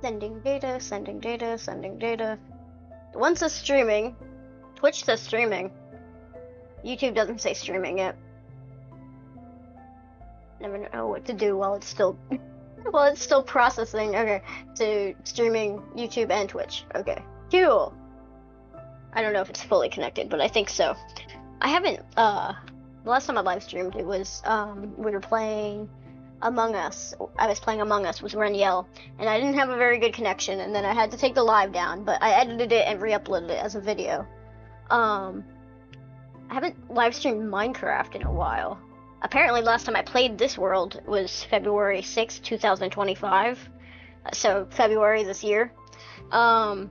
Sending data, sending data, sending data. One says streaming. Twitch says streaming. YouTube doesn't say streaming yet. Never know what to do while it's still processing. Okay, so streaming YouTube and Twitch. Okay, cool. I don't know if it's fully connected, but I think so. I haven't. The last time I live streamed, it was we were playing Among Us. I was playing Among Us with Reniel, and I didn't have a very good connection, and then I had to take the live down, but I edited it and re-uploaded it as a video. I haven't live streamed Minecraft in a while. Apparently last time I played this world was February 6th, 2025. So February this year. I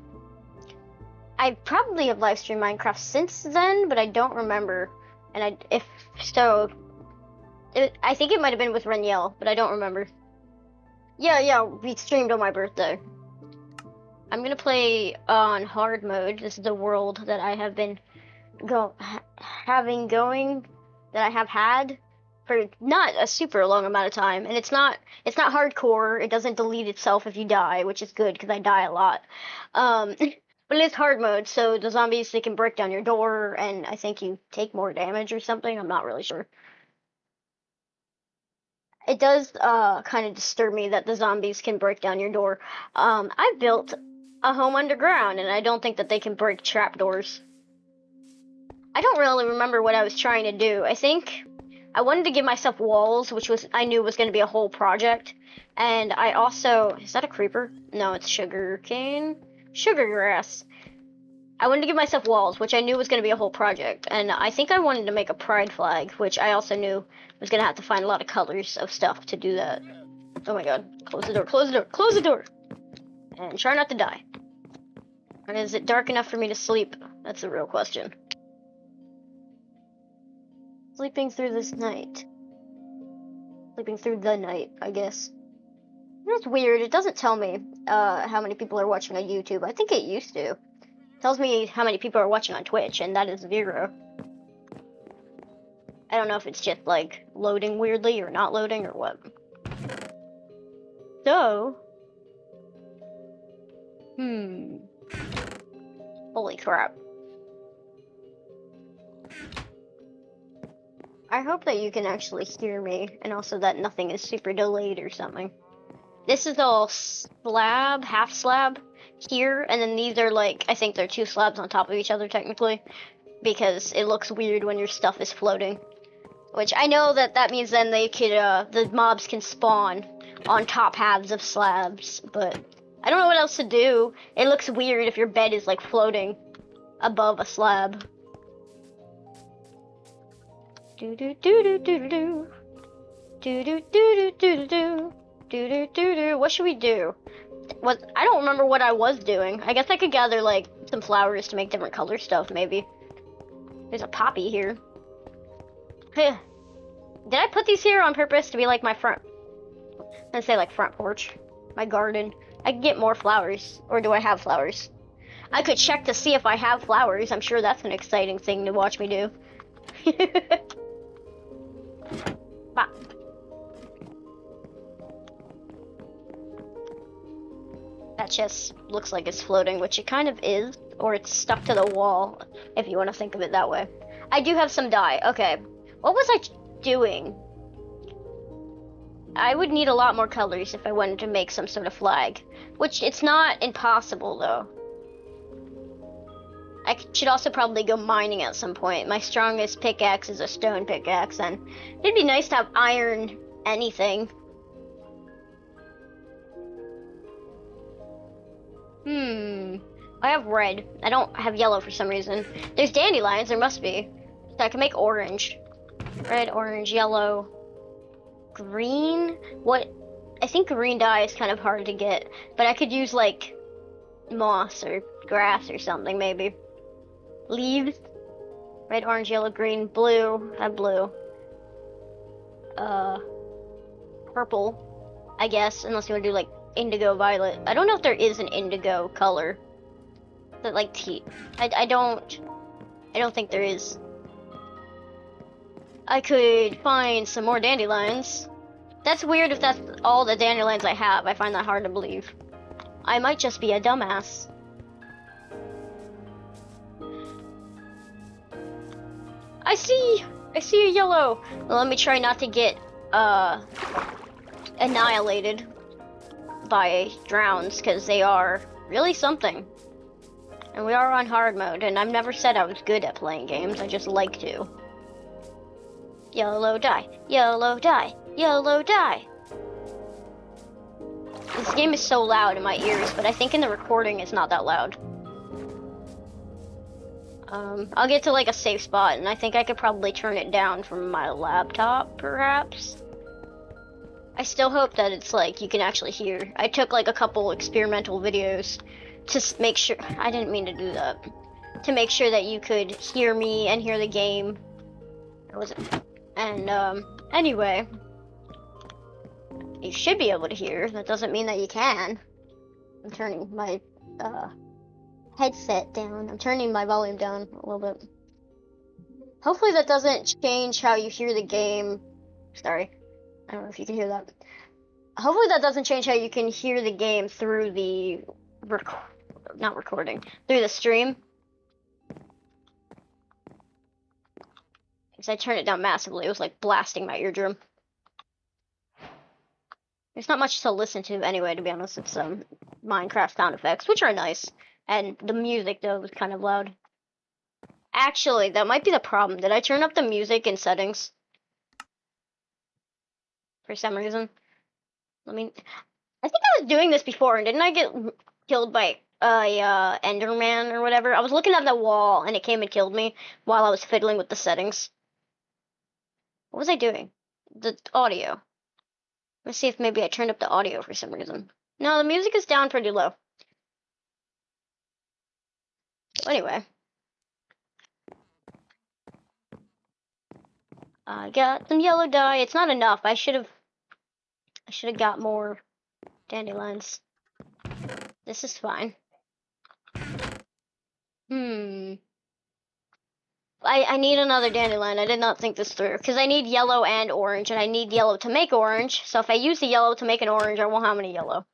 probably have live streamed Minecraft since then, but I don't remember. And I think it might have been with Reniel, but I don't remember. Yeah, we streamed on my birthday. I'm gonna play on hard mode. This is the world that I have been that I have had for not a super long amount of time, and it's not hardcore. It doesn't delete itself if you die, which is good because I die a lot. But it is hard mode, so the zombies, they can break down your door, and I think you take more damage or something. I'm not really sure. It does kind of disturb me that the zombies can break down your door. I built a home underground, and I don't think that they can break trapdoors. I don't really remember what I was trying to do. I think I wanted to give myself walls, which I knew was going to be a whole project. And I also... Is that a creeper? No, it's sugar cane. Sugar grass. I wanted to give myself walls, which I knew was going to be a whole project. And I think I wanted to make a pride flag, which I also knew was going to have to find a lot of colors of stuff to do that. Oh my god. Close the door, close the door, close the door! And try not to die. And is it dark enough for me to sleep? That's the real question. Sleeping through this night. Sleeping through the night, I guess. That's weird. It doesn't tell me how many people are watching on YouTube. I think it used to. It tells me how many people are watching on Twitch, and that is 0. I don't know if it's just, like, loading weirdly or not loading or what. So... Holy crap. I hope that you can actually hear me, and also that nothing is super delayed or something. This is all slab, half slab here, and then these are like, I think they're 2 slabs on top of each other technically, because it looks weird when your stuff is floating. Which I know that means then they could, the mobs can spawn on top halves of slabs, but I don't know what else to do. It looks weird if your bed is like floating above a slab. Do do do do do do do do do do do do do do. What should we do? I don't remember what I was doing. I guess I could gather like some flowers to make different color stuff. Maybe there's a poppy here. Did I put these here on purpose to be like my front? Let's say like front porch, my garden. I could get more flowers, or do I have flowers? I could check to see if I have flowers. I'm sure that's an exciting thing to watch me do. Bah. That chest looks like it's floating, which it kind of is, or it's stuck to the wall, if you want to think of it that way. I do have some dye. Okay. What was I doing? I would need a lot more colors if I wanted to make some sort of flag, which it's not impossible, though. I should also probably go mining at some point. My strongest pickaxe is a stone pickaxe, and it'd be nice to have iron anything. I have red. I don't have yellow for some reason. There's dandelions, there must be. So I can make orange. Red, orange, yellow, green? What? I think green dye is kind of hard to get, but I could use like moss or grass or something maybe. Leaves. Red, orange, yellow, green, blue. I have blue. Purple, I guess, unless you want to do like indigo violet. I don't know if there is an indigo color. That like tea. I don't think there is. I could find some more dandelions. That's weird if that's all the dandelions I have. I find that hard to believe. I might just be a dumbass. I see a yellow. Well, let me try not to get annihilated by drowns, because they are really something. And we are on hard mode, and I've never said I was good at playing games, I just like to. Yellow die, yellow die, yellow die. This game is so loud in my ears, but I think in the recording it's not that loud. I'll get to like a safe spot, and I think I could probably turn it down from my laptop, perhaps. I still hope that it's like you can actually hear. I took like a couple experimental videos to make sure. I didn't mean to do that. To make sure that you could hear me and hear the game. Or was it? And anyway, you should be able to hear. That doesn't mean that you can. I'm turning my headset down. I'm turning my volume down a little bit. Hopefully that doesn't change how you hear the game. Sorry. I don't know if you can hear that. Hopefully that doesn't change how you can hear the game through the not recording, through the stream. Because I turned it down massively. It was like blasting my eardrum. There's not much to listen to anyway, to be honest. It's Minecraft sound effects, which are nice. And the music, though, was kind of loud. Actually, that might be the problem. Did I turn up the music in settings? For some reason. I think I was doing this before, and didn't I get killed by a Enderman or whatever? I was looking at the wall, and it came and killed me while I was fiddling with the settings. What was I doing? The audio. Let's see if maybe I turned up the audio for some reason. No, the music is down pretty low. Anyway. I got some yellow dye. It's not enough. I should have got more dandelions. This is fine. I need another dandelion. I did not think this through. Because I need yellow and orange, and I need yellow to make orange. So if I use the yellow to make an orange, I won't have any yellow.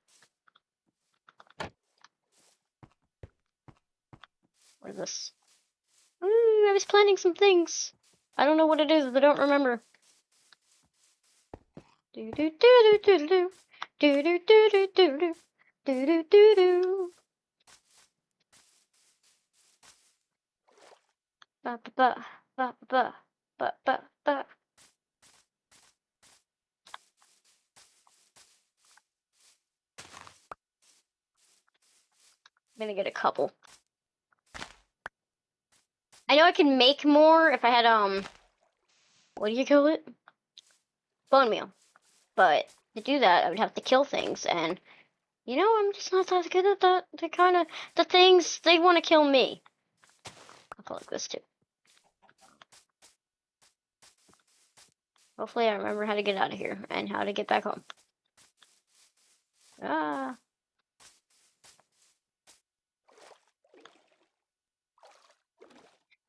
What is this? I was planning some things. I don't know what it is. I don't remember. Do do do do do do do do do do do do do do do. Ba ba ba ba ba ba ba. I'm gonna get a couple. I know I can make more if I had what do you call it? Bone meal. But to do that, I would have to kill things, and you know, I'm just not that good at that. The things, they want to kill me. I'll collect this too. Hopefully I remember how to get out of here and how to get back home. Ah.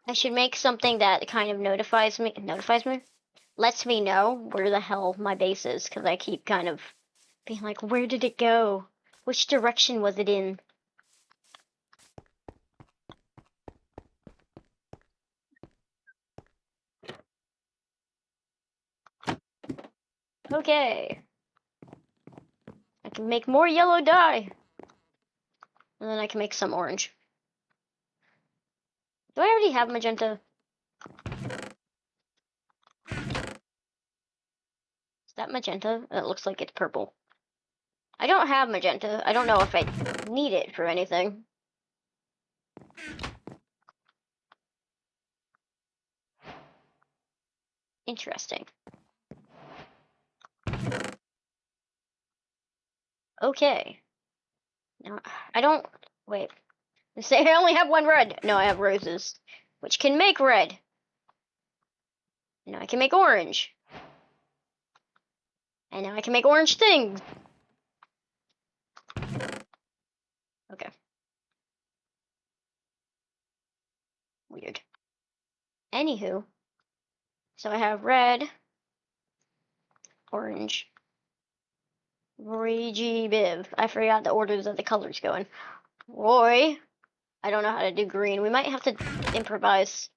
I should make something that kind of notifies me, lets me know where the hell my base is, because I keep kind of being like, where did it go? Which direction was it in? Okay. I can make more yellow dye. And then I can make some orange. Do I already have magenta? Is that magenta? It looks like it's purple. I don't have magenta. I don't know if I need it for anything. Interesting. Okay. Now, I don't... Wait. They say I only have one red. No, I have roses, which can make red. Now I can make orange. And now I can make orange things. Okay. Weird. Anywho. So I have red, orange, Roy G. Biv. I forgot the orders that the colors go in. Roy. I don't know how to do green. We might have to improvise.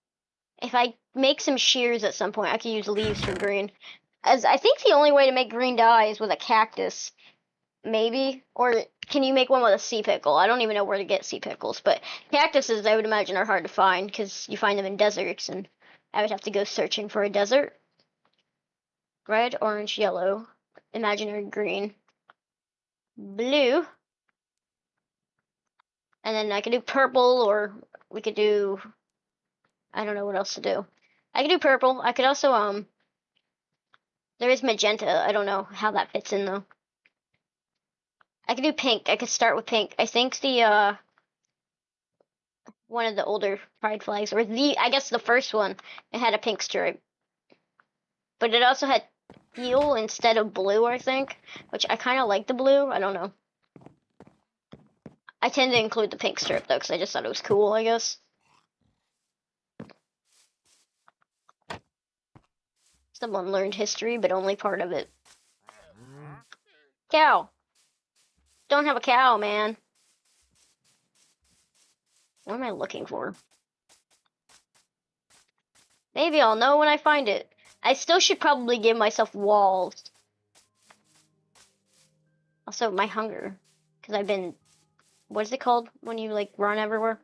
If I make some shears at some point, I could use leaves for green. As I think the only way to make green dye is with a cactus. Maybe. Or can you make one with a sea pickle? I don't even know where to get sea pickles. But cactuses, I would imagine, are hard to find because you find them in deserts. And I would have to go searching for a desert. Red, orange, yellow. Imaginary green. Blue. And then I could do purple, or we could do, I don't know what else to do. I could do purple. I could also, there is magenta. I don't know how that fits in, though. I could do pink. I could start with pink. I think the, one of the older pride flags, or I guess the first one, it had a pink stripe. But it also had teal instead of blue, I think, which I kind of like the blue. I don't know. I tend to include the pink strip, though, because I just thought it was cool, I guess. Someone learned history, but only part of it. Cow. Don't have a cow, man. What am I looking for? Maybe I'll know when I find it. I still should probably give myself walls. Also, my hunger. Because I've been... What is it called when you, like, run everywhere?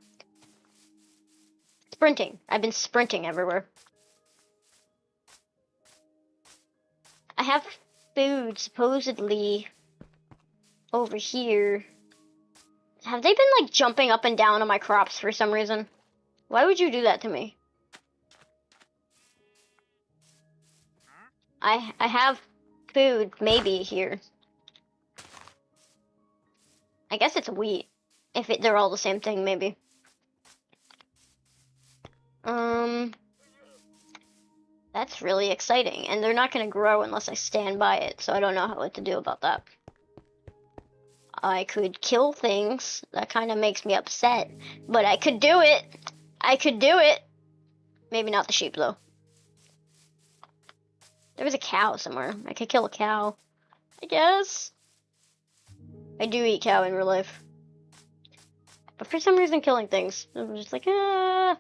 Sprinting. I've been sprinting everywhere. I have food, supposedly, over here. Have they been, like, jumping up and down on my crops for some reason? Why would you do that to me? I have food, maybe, here. I guess it's wheat. If they're all the same thing, maybe. That's really exciting. And they're not going to grow unless I stand by it, so I don't know what to do about that. I could kill things. That kind of makes me upset. But I could do it. I could do it. Maybe not the sheep, though. There was a cow somewhere. I could kill a cow, I guess. I do eat cow in real life. But for some reason, killing things, I'm just like, ah.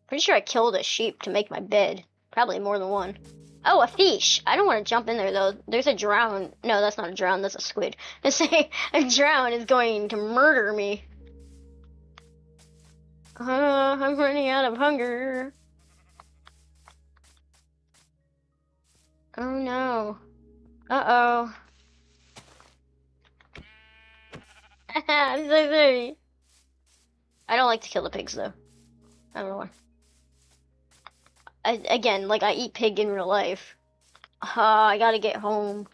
Pretty sure I killed a sheep to make my bed. Probably more than one. Oh, a fish. I don't want to jump in there, though. There's a drown. No, that's not a drown. That's a squid. I say a drown is going to murder me. I'm running out of hunger. Oh, no. Uh-oh. I'm so sorry. I don't like to kill the pigs, though. I don't know why. Again, like, I eat pig in real life. I gotta get home.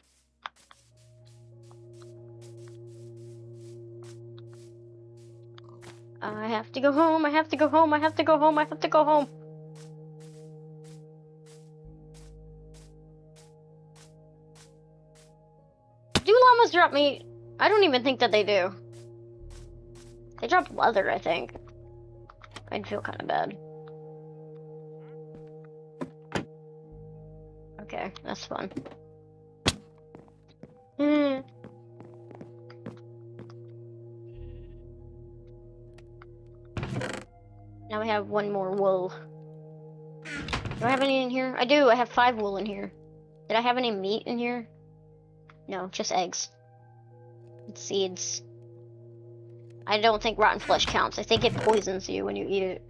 I have to go home, I have to go home, I have to go home, I have to go home. Do llamas drop meat? I don't even think that they do. They drop leather, I think. I'd feel kind of bad. Okay, that's fun. Now we have one more wool. Do I have any in here? I do, I have 5 wool in here. Did I have any meat in here? No, just eggs. And seeds. I don't think rotten flesh counts. I think it poisons you when you eat it.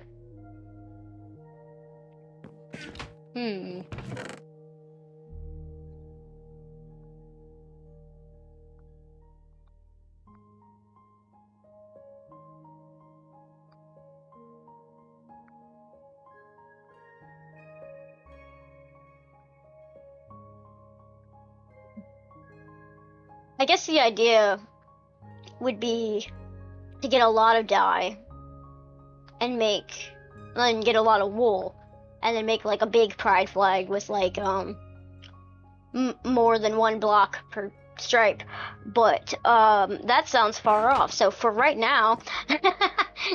I guess the idea would be to get a lot of dye and get a lot of wool and then make like a big pride flag with like more than 1 block per stripe. But that sounds far off. So for right now,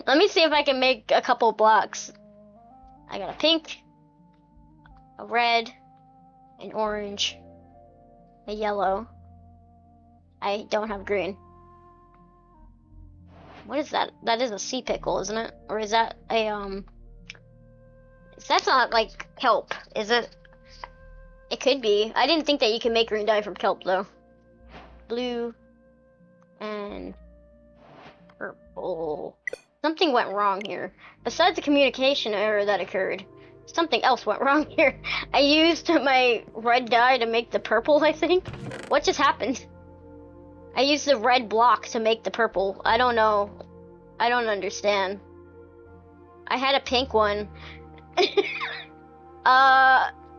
let me see if I can make a couple blocks. I got a pink, a red, an orange, a yellow. I don't have green. What is that? That is a sea pickle, isn't it? Or is that a, that's not like kelp, is it? It could be. I didn't think that you can make green dye from kelp, though. Blue and purple. Something went wrong here. Besides the communication error that occurred, something else went wrong here. I used my red dye to make the purple, I think. What just happened? I used the red block to make the purple. I don't know. I don't understand. I had a pink one.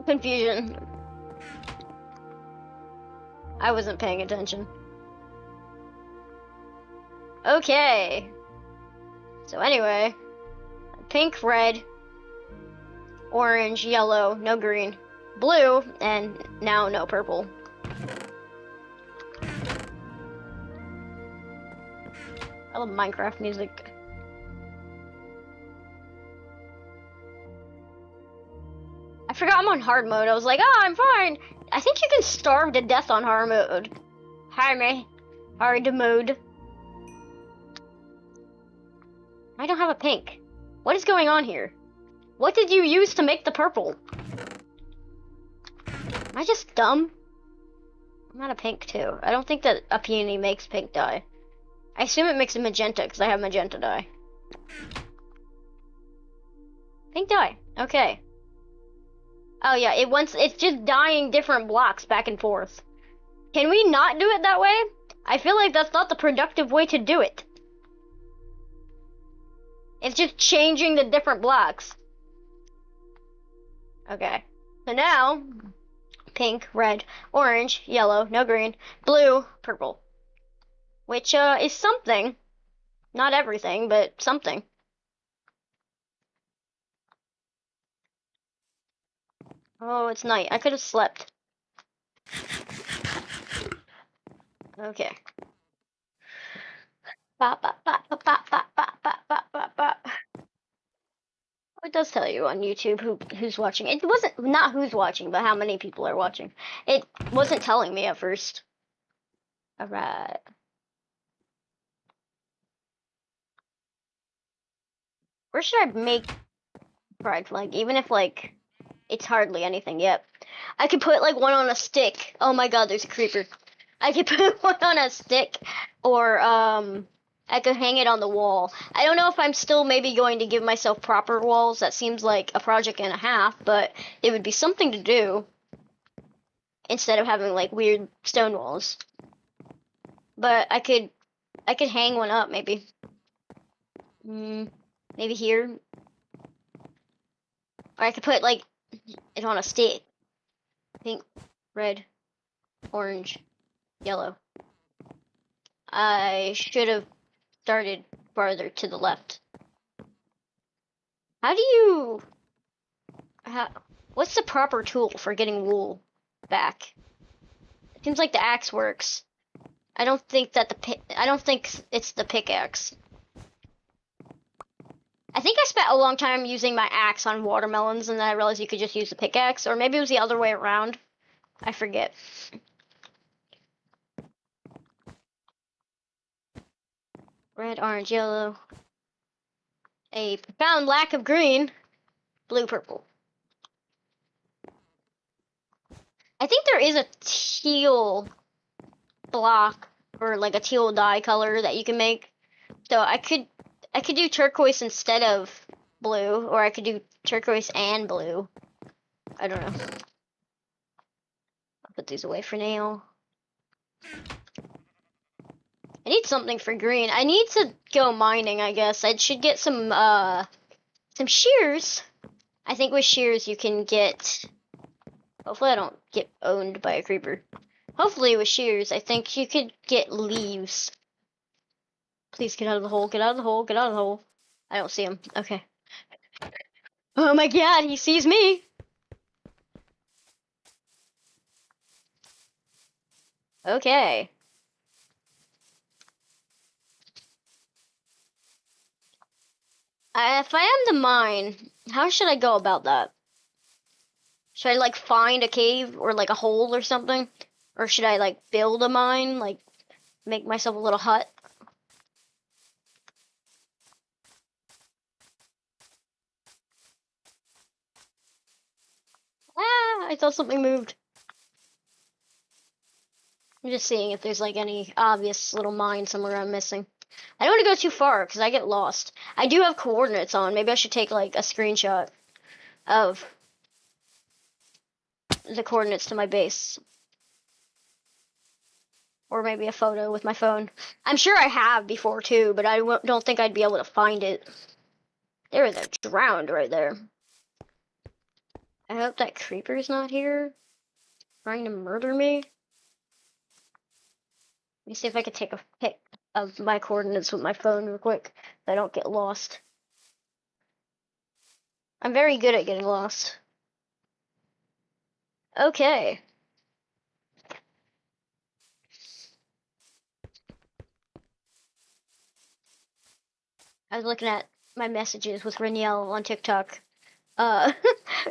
Confusion. I wasn't paying attention. Okay. So anyway, pink, red, orange, yellow, no green, blue, and now no purple. I love Minecraft music. I forgot I'm on hard mode. I was like, oh, I'm fine. I think you can starve to death on hard mode. Hard mode. I don't have a pink. What is going on here? What did you use to make the purple? Am I just dumb? I'm out of pink too. I don't think that a peony makes pink dye. I assume it makes a magenta because I have magenta dye. Pink dye. Okay. Oh yeah, it's just dyeing different blocks back and forth. Can we not do it that way? I feel like that's not the productive way to do it. It's just changing the different blocks. Okay. So now, pink, red, orange, yellow, no green, blue, purple. Which is something. Not everything, but something. Oh, it's night. I could have slept. Okay. Ba, ba, ba, ba, ba, ba, ba, ba, ba, ba. It does tell you on YouTube who's watching. It wasn't not who's watching, but how many people are watching. It wasn't telling me at first. Alright. Where should I make pride flag? Even if like it's hardly anything yet. I could put like one on a stick. Oh my god, there's a creeper. I could put one on a stick, or I could hang it on the wall. I don't know if I'm still maybe going to give myself proper walls. That seems like a project and a half, but it would be something to do instead of having like weird stone walls. But I could hang one up maybe. Maybe here. Or I could put like it on a stick. Pink, red, orange, yellow. I should have started farther to the left. How do you... what's the proper tool for getting wool back? It seems like the axe works. I don't think that I don't think it's the pickaxe. I think I spent a long time using my axe on watermelons, and then I realized you could just use the pickaxe, or maybe it was the other way around. I forget. Red, orange, yellow. A profound lack of green. Blue, purple. I think there is a teal block, or like a teal dye color that you can make. So I could do turquoise instead of blue, or I could do turquoise and blue. I don't know. I'll put these away for now. I need something for green. I need to go mining, I guess. I should get some shears. I think with shears you can get... Hopefully I don't get owned by a creeper. Hopefully with shears, I think you could get leaves. Please get out of the hole, get out of the hole, get out of the hole. I don't see him. Okay. Oh my god, he sees me! Okay. If I am to mine, how should I go about that? Should I like find a cave or like a hole or something? Or should I, like, build a mine? Like, make myself a little hut? Ah, I thought something moved. I'm just seeing if there's, like, any obvious little mine somewhere I'm missing. I don't want to go too far, because I get lost. I do have coordinates on. Maybe I should take, like, a screenshot of the coordinates to my base. Or maybe a photo with my phone. I'm sure I have before, too, but I don't think I'd be able to find it. There is a drowned right there. I hope that creeper's not here, trying to murder me. Let me see if I can take a pic of my coordinates with my phone real quick, so I don't get lost. I'm very good at getting lost. Okay. I was looking at my messages with Renielle on TikTok.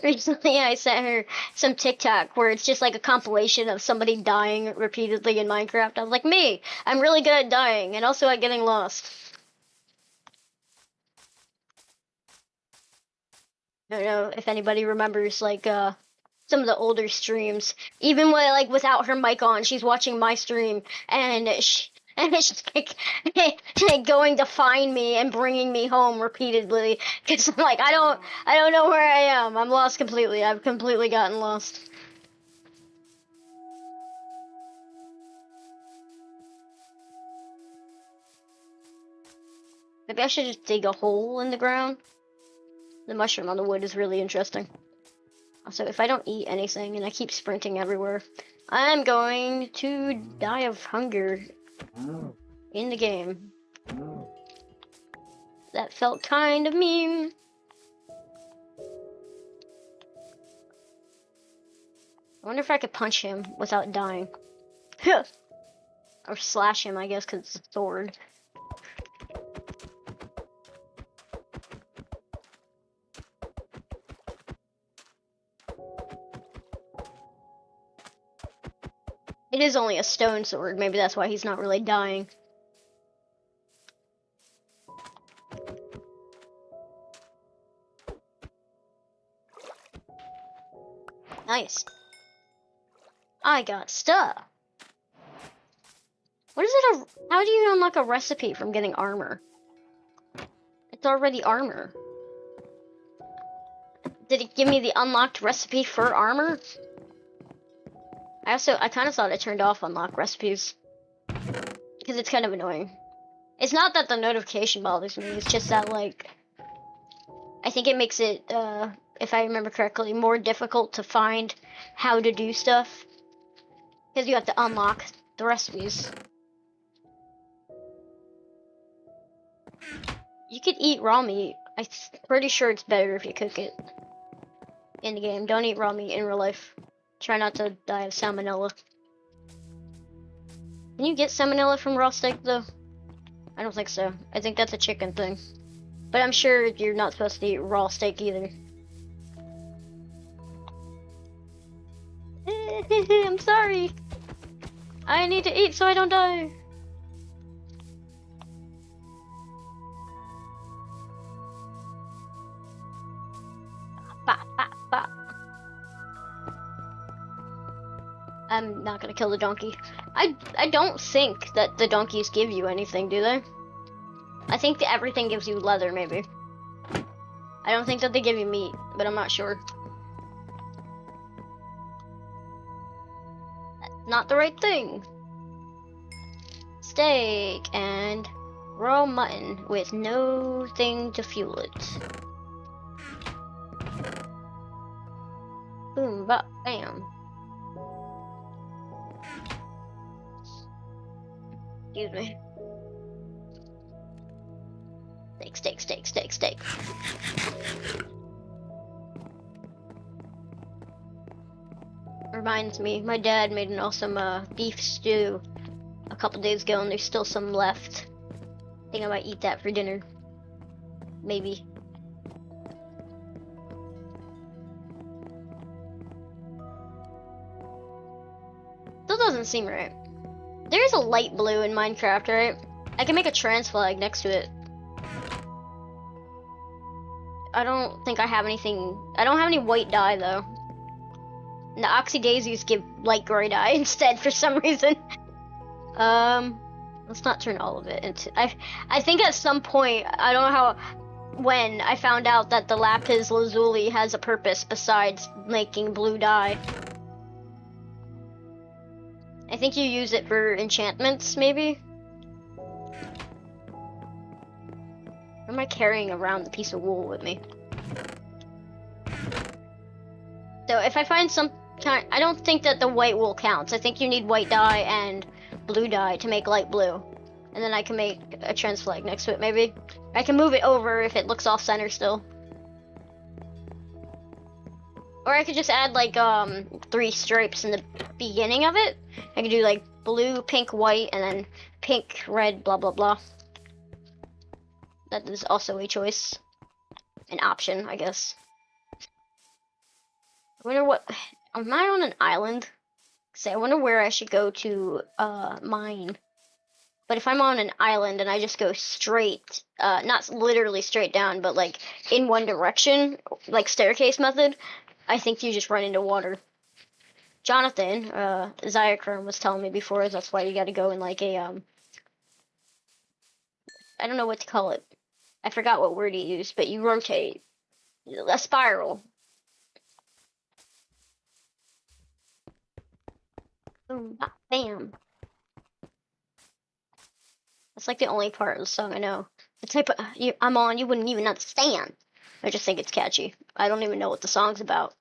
Recently I sent her some TikTok where it's just like a compilation of somebody dying repeatedly in Minecraft. I was like, me, I'm really good at dying and also at getting lost. I don't know if anybody remembers like some of the older streams. Even when like without her mic on, she's watching my stream and she's like going to find me and bringing me home repeatedly because I'm like I don't know where I am. I'm lost completely. I've completely gotten lost. Maybe I should just dig a hole in the ground. The mushroom on the wood is really interesting. Also, if I don't eat anything and I keep sprinting everywhere, I'm going to die of hunger in the game. That felt kind of mean. I wonder if I could punch him without dying. Or slash him, I guess, because it's a sword. It is only a stone sword. Maybe that's why he's not really dying. Nice. I got stuff. What is it? How do you unlock a recipe from getting armor? It's already armor. Did it give me the unlocked recipe for armor? I kind of thought I turned off unlock recipes. Because it's kind of annoying. It's not that the notification bothers me, it's just that, like, I think it makes it, if I remember correctly, more difficult to find how to do stuff. Because you have to unlock the recipes. You could eat raw meat. I'm pretty sure it's better if you cook it in the game. Don't eat raw meat in real life. Try not to die of salmonella. Can you get salmonella from raw steak, though? I don't think so. I think that's a chicken thing. But I'm sure you're not supposed to eat raw steak either. I'm sorry. I need to eat so I don't die. Bah, bah, bah. I'm not gonna kill the donkey. I don't think that the donkeys give you anything, do they? I think that everything gives you leather, maybe. I don't think that they give you meat, but I'm not sure. That's not the right thing. Steak and raw mutton with no thing to fuel it. Boom, bop, bam. Excuse me. Steak, steak, steak, steak, steak. Reminds me, my dad made an awesome beef stew a couple days ago, and there's still some left. I think I might eat that for dinner. Maybe. Still doesn't doesn't seem right. There's a light blue in Minecraft, right? I can make a trans flag next to it. I don't think I have anything. I don't have any white dye though. And the Oxy Daisies give light gray dye instead for some reason. Let's not turn all of it into. I think at some point, I don't know how, when I found out that the lapis lazuli has a purpose besides making blue dye. I think you use it for enchantments, maybe? Or am I carrying around the piece of wool with me? So if I find some kind, I don't think that the white wool counts. I think you need white dye and blue dye to make light blue. And then I can make a trans flag next to it, maybe. I can move it over if it looks off center still. Or I could just add like 3 stripes in the beginning of it. I could do like blue, pink, white, and then pink, red, blah, blah, blah. That is also a choice. An option, I guess. I wonder what, am I on an island? Say, I wonder where I should go to mine. But if I'm on an island and I just go straight, not literally straight down, but like in one direction, like staircase method, I think you just run into water. Jonathan, Zyachrome was telling me before, that's why you gotta go in like a, I don't know what to call it. I forgot what word he used, but you rotate. A spiral. Boom, bam. That's like the only part of the song I know. The type of I'm on, you wouldn't even understand. I just think it's catchy. I don't even know what the song's about.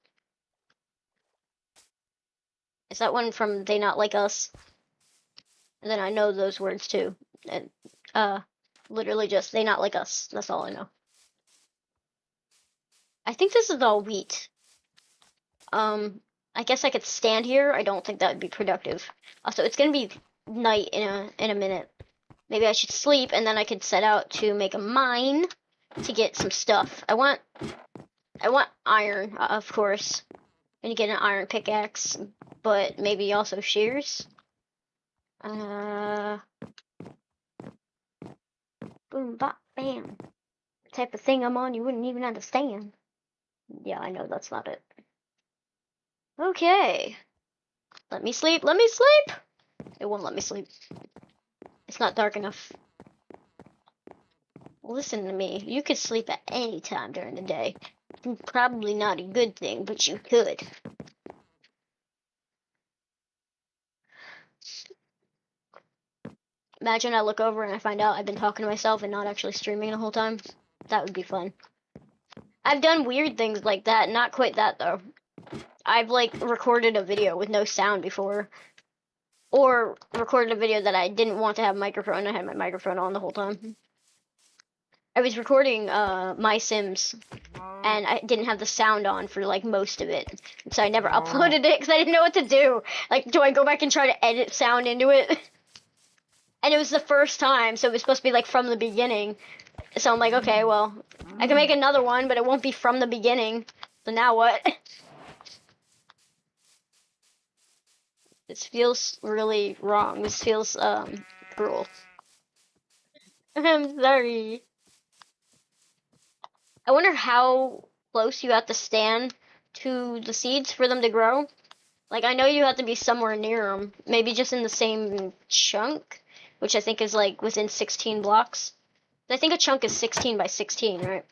Is that one from They Not Like Us? And then I know those words too. And literally just They Not Like Us. That's all I know. I think this is all wheat. I guess I could stand here. I don't think that would be productive. Also, it's gonna be night in a minute. Maybe I should sleep and then I could set out to make a mine to get some stuff. I want iron, of course. I'm gonna get an iron pickaxe, but maybe also shears. Boom, bop, bam. The type of thing I'm on, you wouldn't even understand. Yeah, I know that's not it. Okay. Let me sleep. Let me sleep. It won't let me sleep. It's not dark enough. Listen to me. You could sleep at any time during the day. Probably not a good thing, but you could. Imagine I look over and I find out I've been talking to myself and not actually streaming the whole time. That would be fun. I've done weird things like that. Not quite that, though. I've, like, recorded a video with no sound before. Or recorded a video that I didn't want to have a microphone. I had my microphone on the whole time. I was recording My Sims, and I didn't have the sound on for like most of it, so I never uploaded it because I didn't know what to do. Like, do I go back and try to edit sound into it? And it was the first time, so it was supposed to be like from the beginning. So I'm like, okay, well, I can make another one, but it won't be from the beginning. So now what? This feels really wrong. This feels cruel. I'm sorry. I wonder how close you have to stand to the seeds for them to grow. Like, I know you have to be somewhere near them. Maybe just in the same chunk, which I think is, like, within 16 blocks. I think a chunk is 16 by 16, right?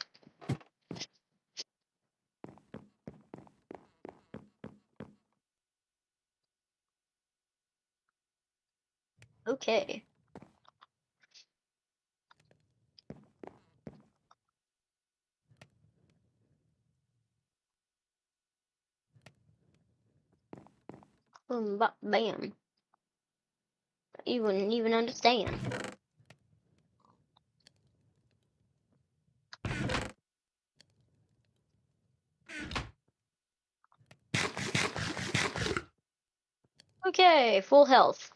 Okay. Boom, bop, bam. You wouldn't even understand. Okay, full health.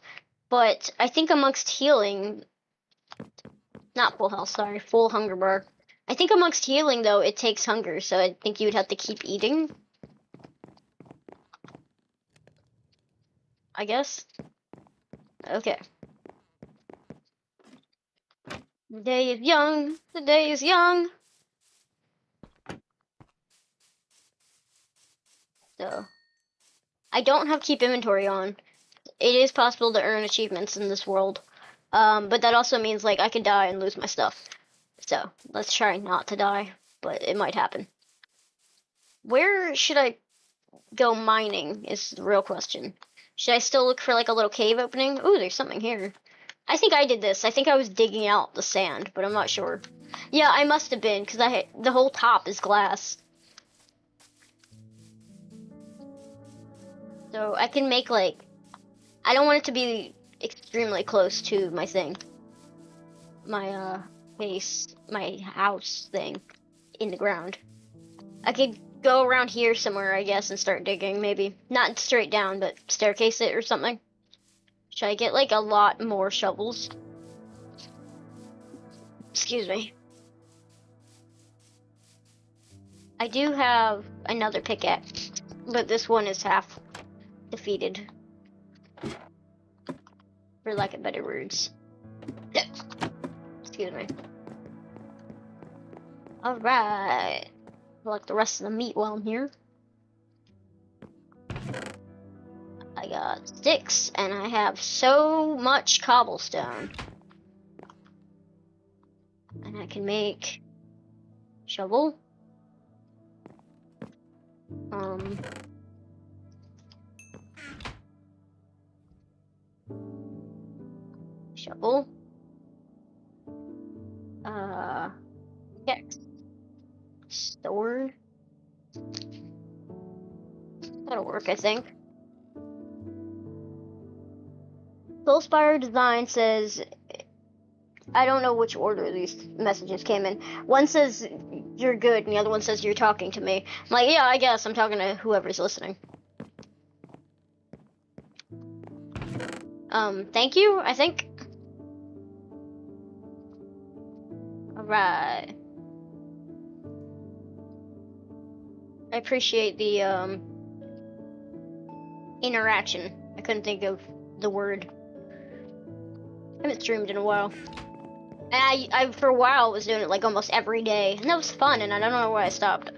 But I think amongst healing, not full health, sorry, full hunger bar. I think amongst healing, though, it takes hunger, so I think you would have to keep eating. I guess. Okay. The day is young. The day is young. So, I don't have keep inventory on. It is possible to earn achievements in this world. But that also means, like, I could die and lose my stuff. So, let's try not to die, but it might happen. Where should I go mining is the real question. Should I still look for, like, a little cave opening? Ooh, there's something here. I think I did this. I think I was digging out the sand, but I'm not sure. Yeah, I must have been, because the whole top is glass. So I can make, like... I don't want it to be extremely close to my thing. My, base, my house thing in the ground. I could go around here somewhere, I guess, and start digging, maybe. Not straight down, but staircase it or something. Should I get, like, a lot more shovels? Excuse me. I do have another pickaxe, but this one is half defeated. For lack of better words. Excuse me. Alright. Like the rest of the meat while I'm here. I got sticks, and I have so much cobblestone. And I can make shovel. Shovel. Pickaxe. Sword. That'll work, I think. Soulspire Design says, I don't know which order these messages came in. One says you're good, and the other one says you're talking to me. I'm like, yeah, I guess I'm talking to whoever's listening. Thank you, I think. Alright. I appreciate the, interaction. I couldn't think of the word. I haven't streamed in a while. And I for a while was doing it like almost every day, and that was fun, and I don't know why I stopped.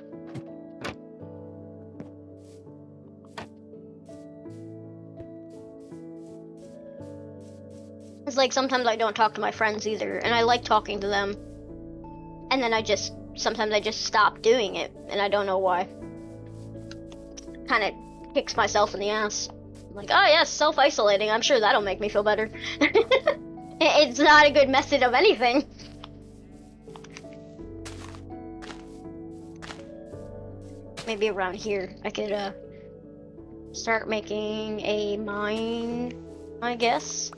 It's like sometimes I don't talk to my friends either, and I like talking to them. And then sometimes I just stop doing it, and I don't know why. Kind of kicks myself in the ass. I'm like, oh yes, self-isolating, I'm sure that'll make me feel better. It's not a good method of anything. Maybe around here I could start making a mine, I guess.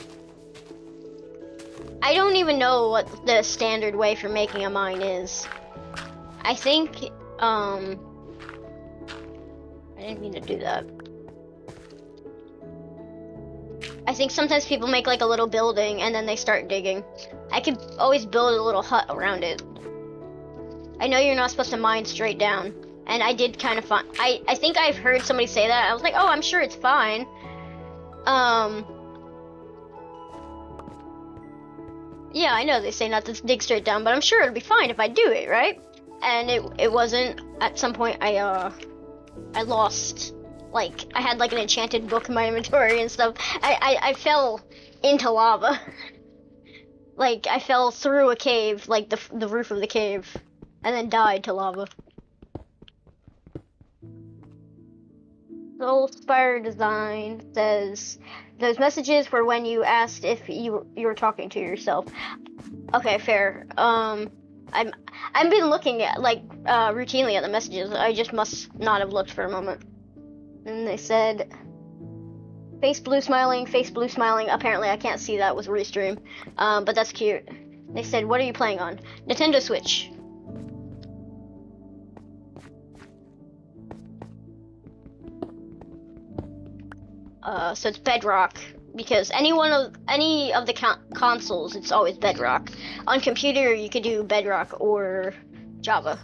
I don't even know what the standard way for making a mine is. I think, I didn't mean to do that. I think sometimes people make like a little building and then they start digging. I could always build a little hut around it. I know you're not supposed to mine straight down, and I did kind of find, I think I've heard somebody say that. I was like, oh, I'm sure it's fine. Yeah, I know they say not to dig straight down, but I'm sure it'll be fine if I do it, right? And it wasn't. At some point, I lost, like, I had like an enchanted book in my inventory and stuff. I fell into lava. Like, I fell through a cave, like the roof of the cave, and then died to lava. Soulspire Design says, those messages were when you asked if you were talking to yourself. Okay, fair. I've been looking at, like, routinely at the messages. I just must not have looked for a moment. And they said, face blue smiling. Apparently I can't see that with Restream. But that's cute. They said, what are you playing on? Nintendo Switch. So it's Bedrock, because any of the consoles, it's always Bedrock. On computer, you could do Bedrock or Java,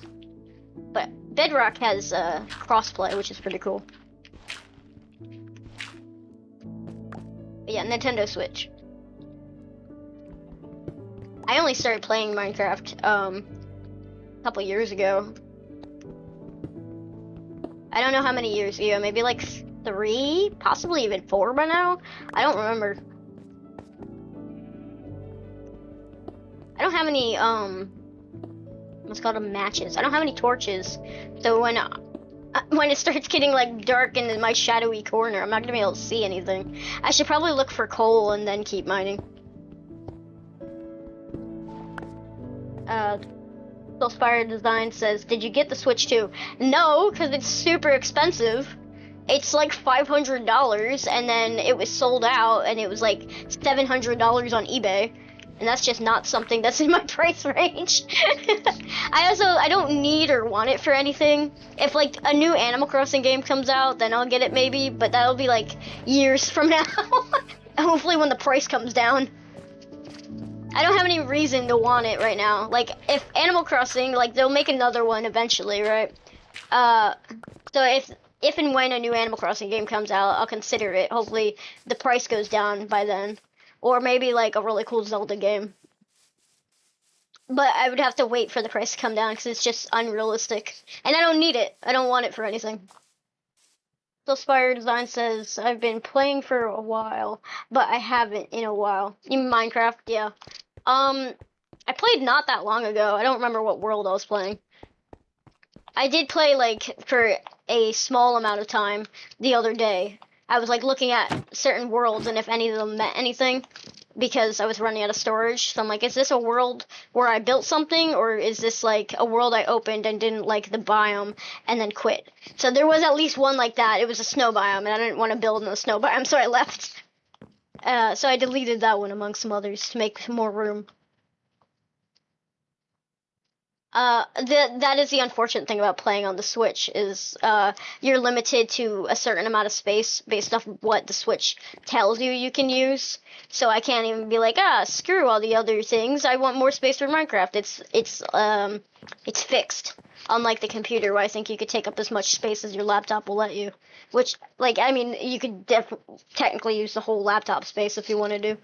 but Bedrock has crossplay, which is pretty cool. But yeah, Nintendo Switch. I only started playing Minecraft a couple years ago. I don't know how many years ago, maybe like 3, possibly even 4 by now. I don't remember. I don't have any what's called matches. I don't have any torches, so when it starts getting like dark in my shadowy corner, I'm not gonna be able to see anything. I should probably look for coal and then keep mining. Soulspire Design says, "Did you get the Switch 2?" No, because it's super expensive. It's like $500, and then it was sold out, and it was like $700 on eBay. And that's just not something that's in my price range. I don't need or want it for anything. If like a new Animal Crossing game comes out, then I'll get it maybe, but that'll be like years from now. Hopefully when the price comes down. I don't have any reason to want it right now. Like if Animal Crossing, like they'll make another one eventually, right? So if and when a new Animal Crossing game comes out, I'll consider it. Hopefully the price goes down by then. Or maybe like a really cool Zelda game. But I would have to wait for the price to come down because it's just unrealistic. And I don't need it. I don't want it for anything. Soulspire Design says, "I've been playing for a while, but I haven't in a while." You mean Minecraft? Yeah. I played not that long ago. I don't remember what world I was playing. I did play like for a small amount of time the other day. I was like looking at certain worlds and if any of them meant anything because I was running out of storage. So I'm like, is this a world where I built something or is this like a world I opened and didn't like the biome and then quit? So there was at least one like that. It was a snow biome and I didn't want to build in the snow biome, so I left. So I deleted that one among some others to make more room. That is the unfortunate thing about playing on the Switch is you're limited to a certain amount of space based off of what the Switch tells you can use. So I can't even be like, screw all the other things. I want more space for Minecraft. It's fixed. Unlike the computer, where I think you could take up as much space as your laptop will let you. Which, like, I mean, you could technically use the whole laptop space if you want to do.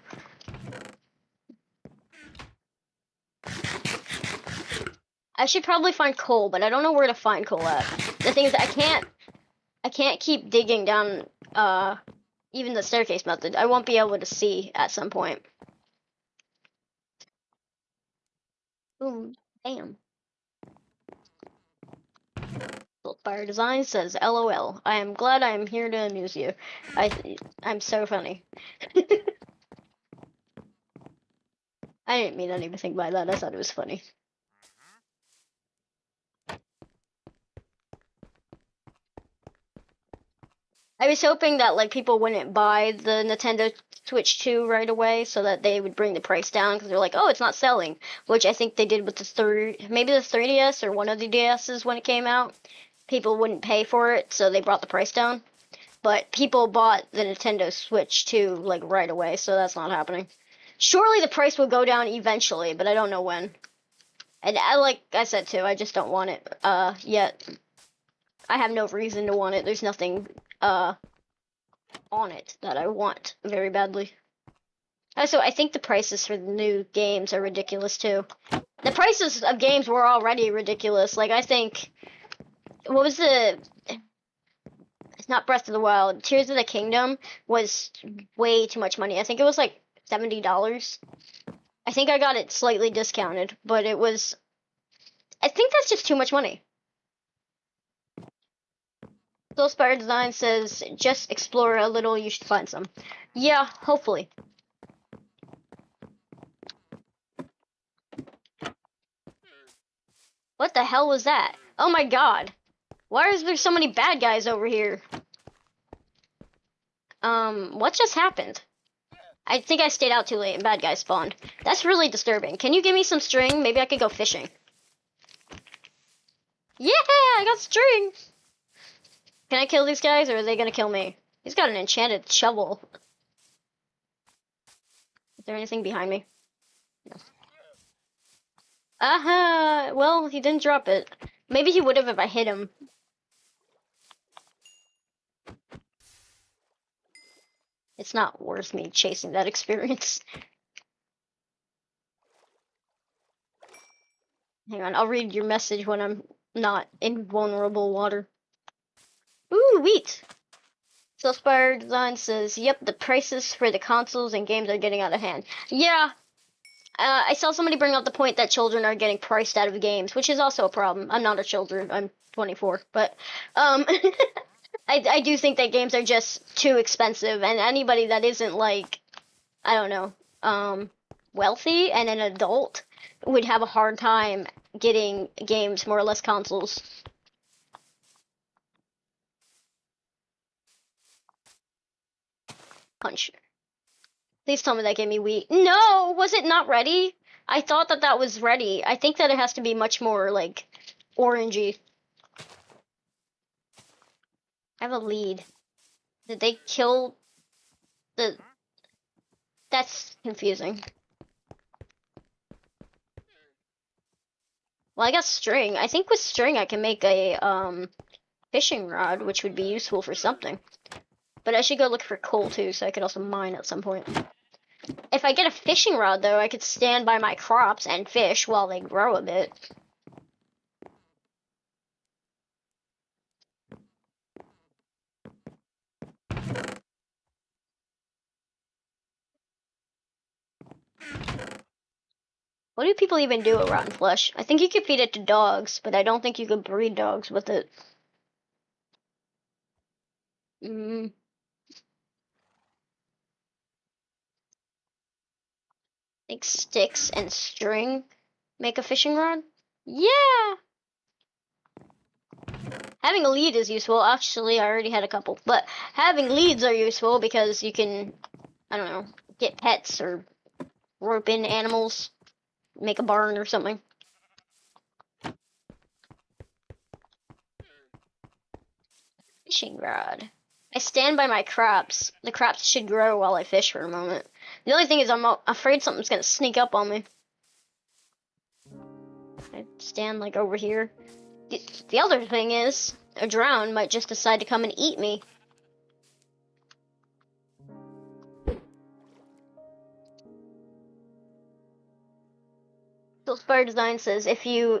I should probably find coal, but I don't know where to find coal at. The thing is, I can't keep digging down, even the staircase method. I won't be able to see at some point. Boom. Bam. Fire Design says, "LOL. I am glad I am here to amuse you. I'm so funny." I didn't mean anything by that. I thought it was funny. I was hoping that like people wouldn't buy the Nintendo Switch 2 right away so that they would bring the price down because they're like, oh, it's not selling, which I think they did with maybe the 3DS or one of the DSs when it came out. People wouldn't pay for it, so they brought the price down. But people bought the Nintendo Switch 2 like right away, so that's not happening. Surely the price will go down eventually, but I don't know when. And like I said too, I just don't want it yet. I have no reason to want it. There's nothing on it that I want very badly. Also, I think the prices for the new games are ridiculous too. The prices of games were already ridiculous. Like I think, what was the? It's not Breath of the Wild. Tears of the Kingdom was way too much money. I think it was like $70. I think I got it slightly discounted, but it was. I think that's just too much money. Soulspire Design says, "Just explore a little, you should find some." Yeah, hopefully. What the hell was that? Oh my god. Why is there so many bad guys over here? What just happened? I think I stayed out too late and bad guys spawned. That's really disturbing. Can you give me some string? Maybe I could go fishing. Yeah, I got string! Can I kill these guys or are they gonna kill me? He's got an enchanted shovel. Is there anything behind me? No. Well, he didn't drop it. Maybe he would have if I hit him. It's not worth me chasing that experience. Hang on, I'll read your message when I'm not in vulnerable water. Ooh, wheat! Self-Spire Design says, yep, the prices for the consoles and games are getting out of hand. Yeah, I saw somebody bring up the point that children are getting priced out of games, which is also a problem. I'm not a children, I'm 24, but I do think that games are just too expensive, and anybody that isn't like, I don't know, wealthy and an adult would have a hard time getting games, more or less consoles. Punch. Please tell me that gave me wheat. No, was it not ready? I thought that that was ready. I think that it has to be much more like orangey. I have a lead. Did they kill the... That's confusing. Well, I got string. I think with string I can make a fishing rod, which would be useful for something. But I should go look for coal too, so I could also mine at some point. If I get a fishing rod, though, I could stand by my crops and fish while they grow a bit. What do people even do with rotten flesh? I think you could feed it to dogs, but I don't think you could breed dogs with it. I think sticks and string make a fishing rod. Yeah! Having a lead is useful. Actually, I already had a couple. But having leads are useful because you can, I don't know, get pets or rope in animals, make a barn or something. Fishing rod. I stand by my crops. The crops should grow while I fish for a moment. The only thing is I'm afraid something's gonna sneak up on me. I stand like over here. The other thing is, a drown might just decide to come and eat me. Self-Spire Design says, if you...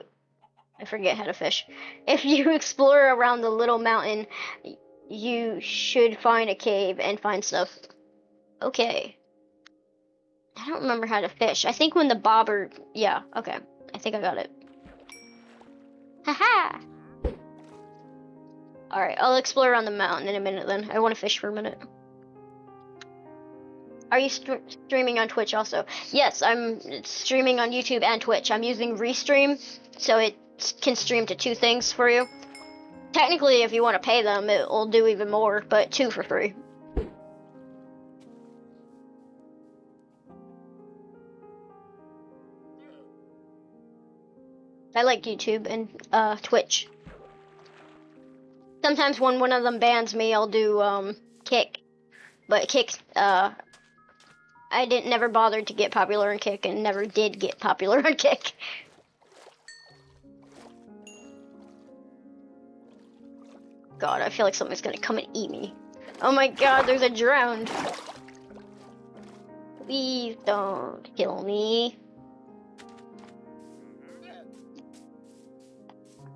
I forget how to fish. If you explore around the little mountain, you should find a cave and find stuff. Okay. I don't remember how to fish. I think when the bobber... Yeah, okay. I think I got it. Haha! Alright, I'll explore around the mountain in a minute then. I want to fish for a minute. Are you streaming on Twitch also? Yes, I'm streaming on YouTube and Twitch. I'm using Restream, so it can stream to 2 things for you. Technically, if you want to pay them, it will do even more, but 2 for free. I like YouTube and Twitch. Sometimes when one of them bans me, I'll do Kick. But Kick, I never bothered to get popular on Kick and never did get popular on Kick. God, I feel like something's gonna come and eat me. Oh my god, there's a drowned. Please don't kill me.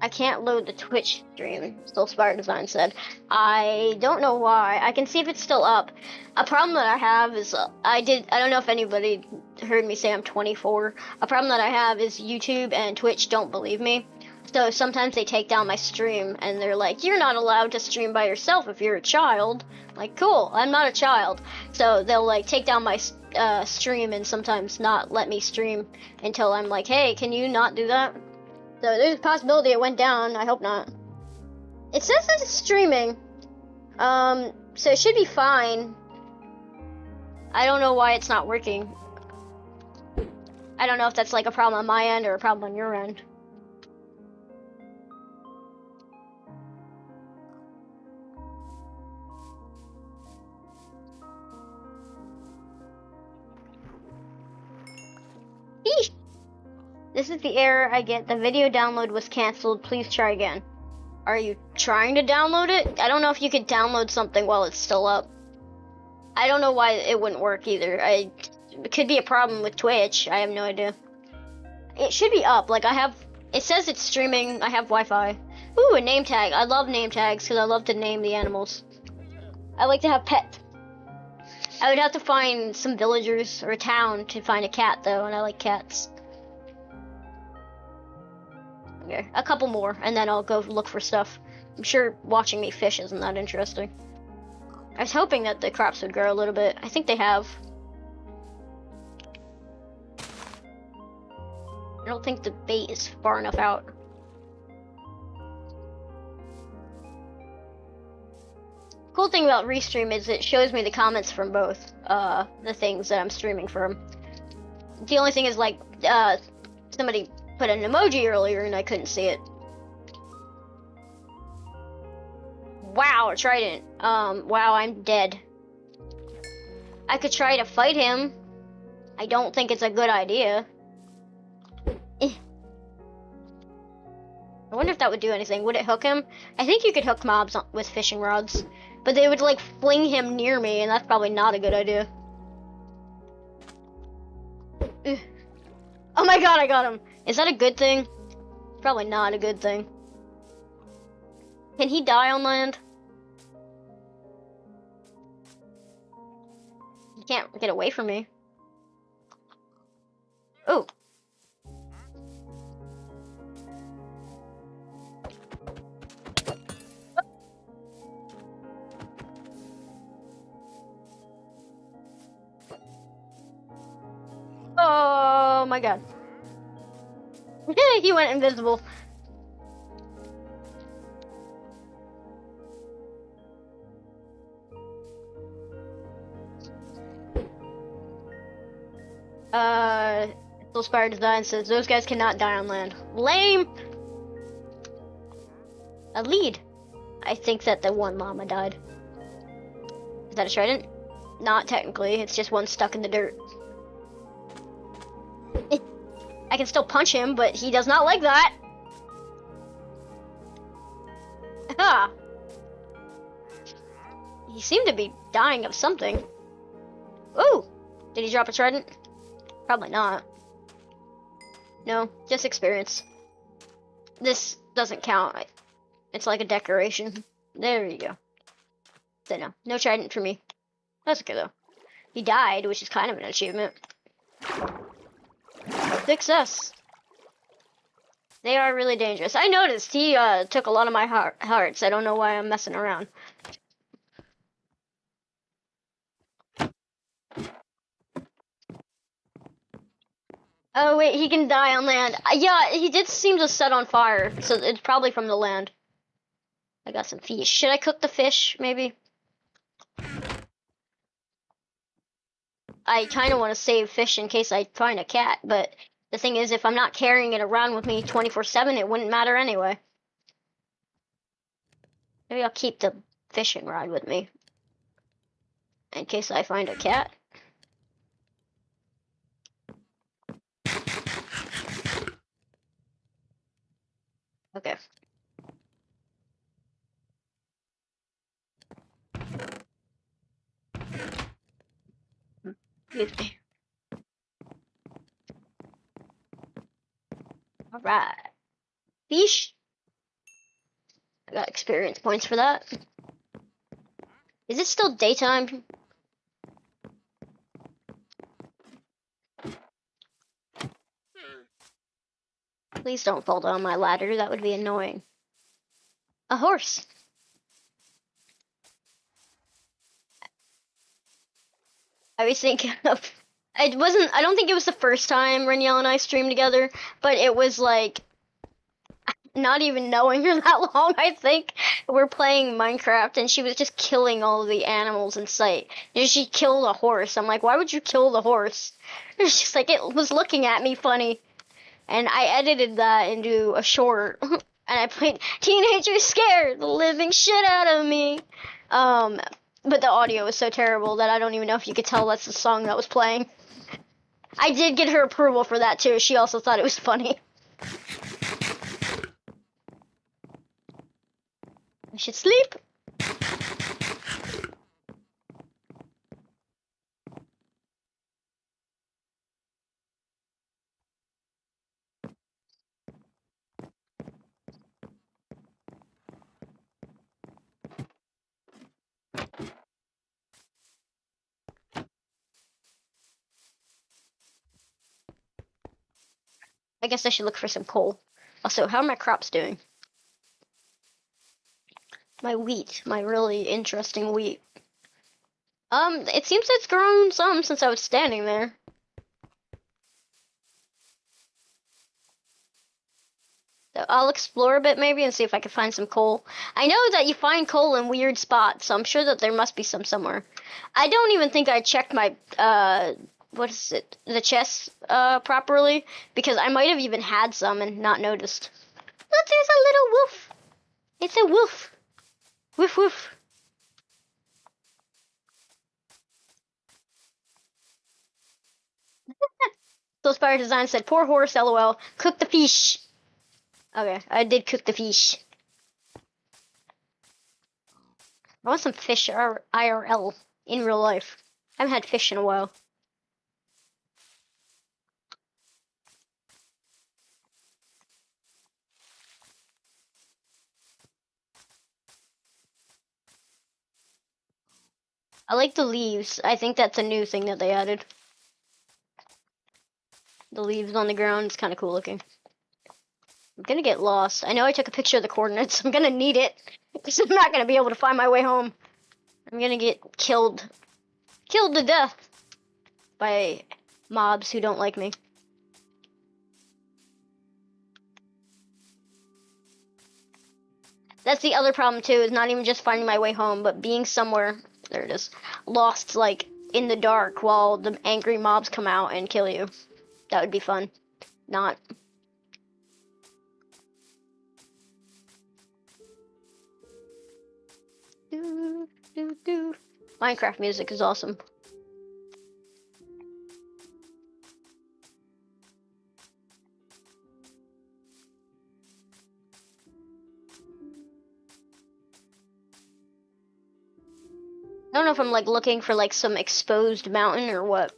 I can't load the Twitch stream, Self-Spire Design said. I don't know why. I can see if it's still up. A problem that I have is, I don't know if anybody heard me say I'm 24. A problem that I have is YouTube and Twitch don't believe me. So sometimes they take down my stream and they're like, you're not allowed to stream by yourself if you're a child. Like, cool, I'm not a child. So they'll like take down my stream and sometimes not let me stream until I'm like, hey, can you not do that? So there's a possibility it went down. I hope not. It says that it's streaming. So it should be fine. I don't know why it's not working. I don't know if that's like a problem on my end or a problem on your end. Eesh. This is the error I get. The video download was canceled. Please try again. Are you trying to download it? I don't know if you could download something while it's still up. I don't know why it wouldn't work either. It could be a problem with Twitch. I have no idea. It should be up. Like, I have It says it's streaming. I have Wi-Fi. Ooh, a name tag. I love name tags because I love to name the animals. I like to have pets. I would have to find some villagers or a town to find a cat though, and I like cats. Okay, a couple more, and then I'll go look for stuff. I'm sure watching me fish isn't that interesting. I was hoping that the crops would grow a little bit. I think they have. I don't think the bait is far enough out. Cool thing about Restream is it shows me the comments from both the things that I'm streaming from. The only thing is like somebody put an emoji earlier and I couldn't see it. Wow, a trident. Wow, I'm dead. I could try to fight him. I don't think it's a good idea. I wonder if that would do anything. Would it hook him? I think you could hook mobs with fishing rods, but they would like fling him near me, and that's probably not a good idea. Oh my god, I got him. Is that a good thing? Probably not a good thing. Can he die on land? He can't get away from me. Oh. Oh my god. He went invisible. Spire Design says those guys cannot die on land. Lame! A lead. I think that the one llama died. Is that a trident? Not technically, it's just one stuck in the dirt. I can still punch him, but he does not like that. Ha! He seemed to be dying of something. Ooh! Did he drop a trident? Probably not. No, just experience. This doesn't count. It's like a decoration. There you go. So no trident for me. That's okay though. He died, which is kind of an achievement. Success. They are really dangerous. I noticed he took a lot of my hearts. I don't know why I'm messing around. Oh wait, he can die on land. Yeah, he did seem to set on fire, so it's probably from the land. I got some fish. Should I cook the fish, maybe? I kind of want to save fish in case I find a cat, but the thing is, if I'm not carrying it around with me 24/7, it wouldn't matter anyway. Maybe I'll keep the fishing rod with me in case I find a cat. Okay. Excuse me. All right. Fish. I got experience points for that. Is it still daytime? Please don't fall down my ladder. That would be annoying. A horse. I was thinking of. I don't think it was the first time Renielle and I streamed together, but it was like not even knowing her that long. I think we're playing Minecraft and she was just killing all of the animals in sight. And she killed a horse. I'm like, why would you kill the horse? It's just like it was looking at me funny, and I edited that into a short. And I played "Teenagers Scared the Living Shit Out of Me." But the audio was so terrible that I don't even know if you could tell that's the song that was playing. I did get her approval for that too. She also thought it was funny. I should sleep. I guess I should look for some coal. Also, how are my crops doing? My wheat, my really interesting wheat. It seems it's grown some since I was standing there. So I'll explore a bit maybe and see if I can find some coal. I know that you find coal in weird spots, so I'm sure that there must be some somewhere. I don't even think I checked my, what is it, the chest, properly, because I might have even had some and not noticed. Look, there's a little wolf. It's a wolf. Woof woof. So Spire Design said, poor horse, lol. Cook the fish. Okay, I did cook the fish. I want some fish IRL in real life. I haven't had fish in a while. I like the leaves. I think that's a new thing that they added. The leaves on the ground is kind of cool looking. I'm gonna get lost. I know I took a picture of the coordinates. I'm gonna need it because I'm not gonna be able to find my way home. I'm gonna get killed to death by mobs who don't like me. That's the other problem too, is not even just finding my way home, but being somewhere, there it is, lost like in the dark while the angry mobs come out and kill you. That would be fun. Not. Minecraft music is awesome. I don't know if I'm like looking for like some exposed mountain or what,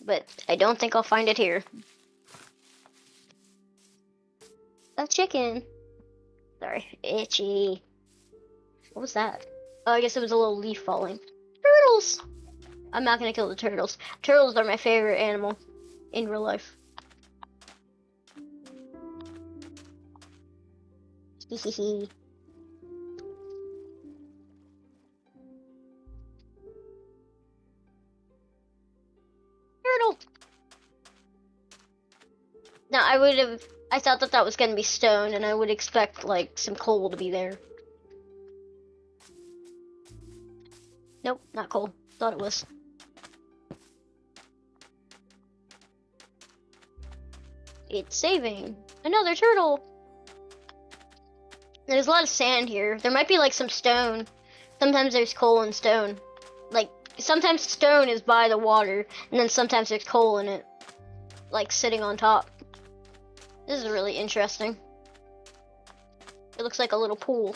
but I don't think I'll find it here. A chicken. Sorry, itchy. What was that? Oh, I guess it was a little leaf falling. Turtles! I'm not gonna kill the turtles. Turtles are my favorite animal in real life. Turtle! Now, I thought that that was gonna be stone, and I would expect, like, some coal to be there. Nope, not coal. Thought it was. It's saving. Another turtle! There's a lot of sand here. There might be, like, some stone. Sometimes there's coal and stone. Like, sometimes stone is by the water, and then sometimes there's coal in it. Like, sitting on top. This is really interesting. It looks like a little pool.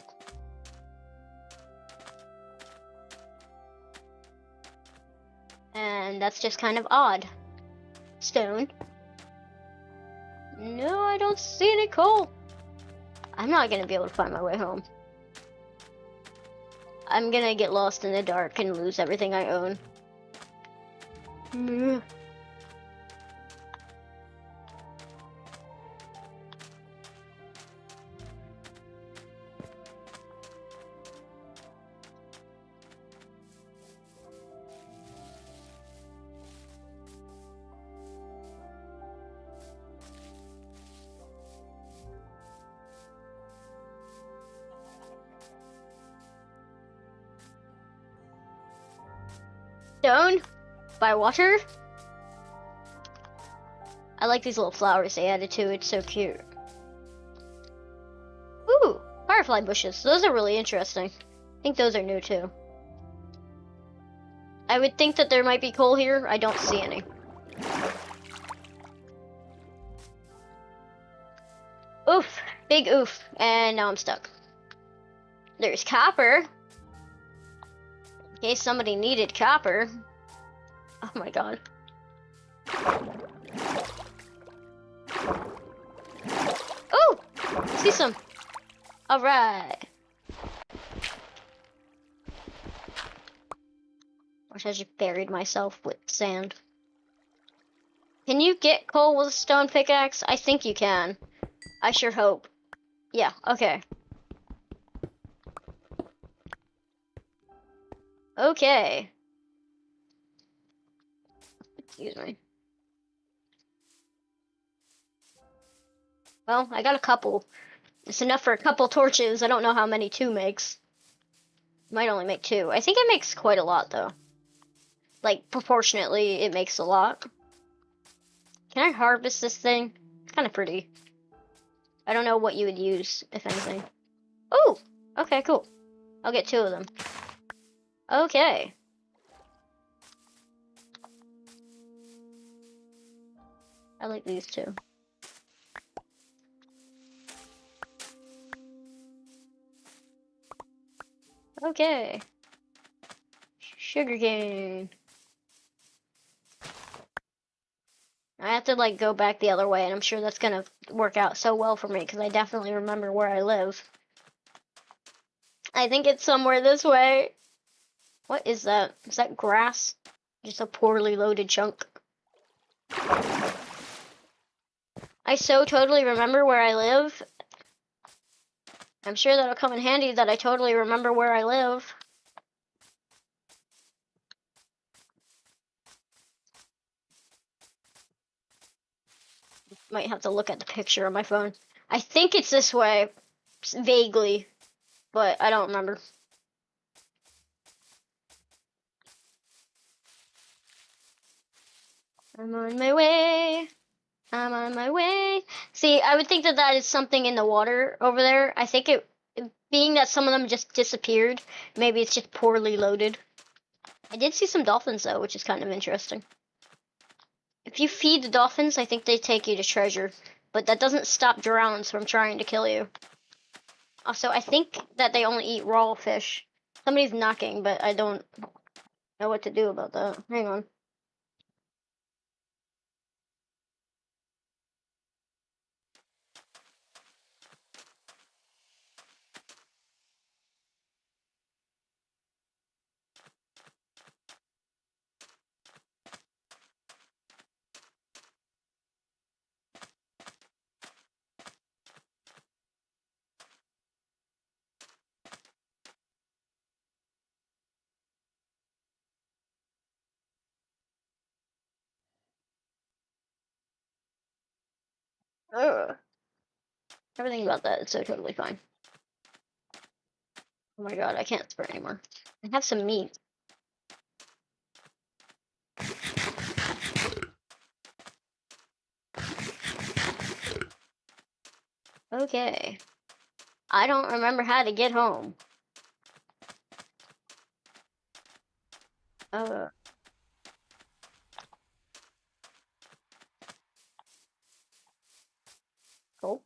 And that's just kind of odd. Stone. No, I don't see any coal. I'm not gonna be able to find my way home. I'm gonna get lost in the dark and lose everything I own. Stone by water. I like these little flowers they added to it. It's so cute. Ooh, firefly bushes. Those are really interesting. I think those are new too. I would think that there might be coal here. I don't see any. Oof, big oof. And now I'm stuck. There's copper. In case somebody needed copper. Oh my god. Oh! See some. Alright. Wish I just buried myself with sand. Can you get coal with a stone pickaxe? I think you can. I sure hope. Yeah, okay. Okay. Excuse me. Well, I got a couple. It's enough for a couple torches. I don't know how many 2 makes. Might only make 2. I think it makes quite a lot, though. Like, proportionately, it makes a lot. Can I harvest this thing? It's kind of pretty. I don't know what you would use, if anything. Oh! Okay, cool. I'll get 2 of them. Okay. I like these 2. Okay. Sugarcane. I have to, like, go back the other way, and I'm sure that's gonna work out so well for me, because I definitely remember where I live. I think it's somewhere this way. What is that? Is that grass? Just a poorly loaded chunk. I so totally remember where I live. I'm sure that'll come in handy that I totally remember where I live. Might have to look at the picture on my phone. I think it's this way, vaguely, but I don't remember. I'm on my way. I'm on my way. See, I would think that that is something in the water over there. I think it, being that some of them just disappeared, maybe it's just poorly loaded. I did see some dolphins though, which is kind of interesting. If you feed the dolphins, I think they take you to treasure, but that doesn't stop drowns from trying to kill you. Also, I think that they only eat raw fish. Somebody's knocking, but I don't know what to do about that. Hang on. Ugh. Everything about that is so totally fine. Oh my god, I can't sprint anymore. I have some meat. Okay. I don't remember how to get home. Uh, cool.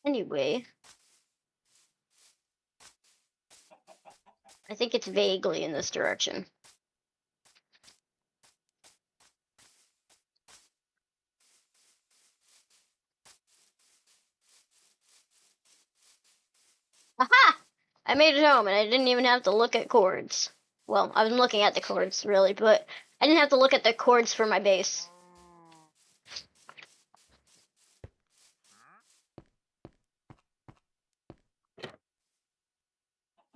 Anyway, I think it's vaguely in this direction. Aha! I made it home and I didn't even have to look at chords. Well, I was looking at the chords, really, but I didn't have to look at the chords for my base.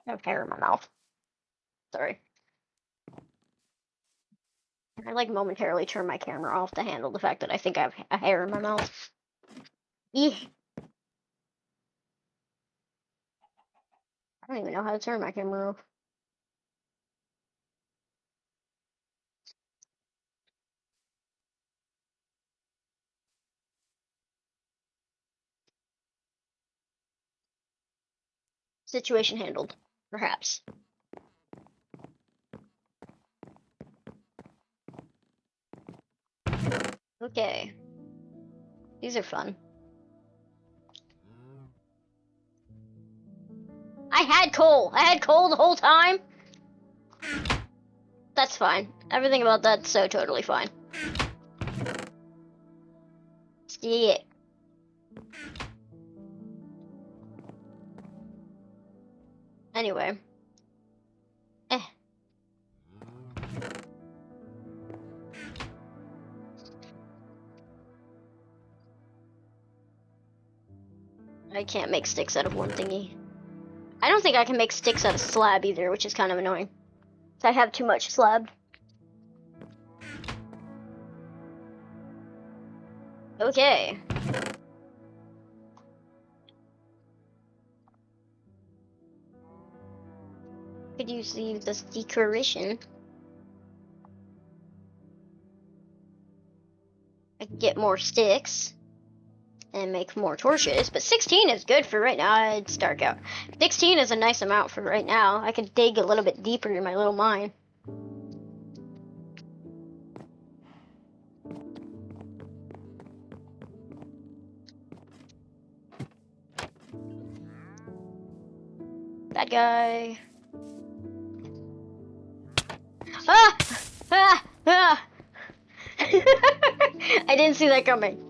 I have hair in my mouth. Sorry. I like momentarily turn my camera off to handle the fact that I think I have a hair in my mouth. Eeh. I don't even know how to turn my camera off. Situation handled, perhaps. Okay. These are fun. I had coal. I had coal the whole time. That's fine. Everything about that's so totally fine. Yeah. Anyway. I can't make sticks out of one thingy. I don't think I can make sticks out of slab either, which is kind of annoying. So I have too much slab. Okay. Could use this decoration. I could get more sticks and make more torches, but 16 is good for right now. It's dark out. 16 is a nice amount for right now. I could dig a little bit deeper in my little mine. Bad guy. Ah! Ah! Ah! I didn't see that coming.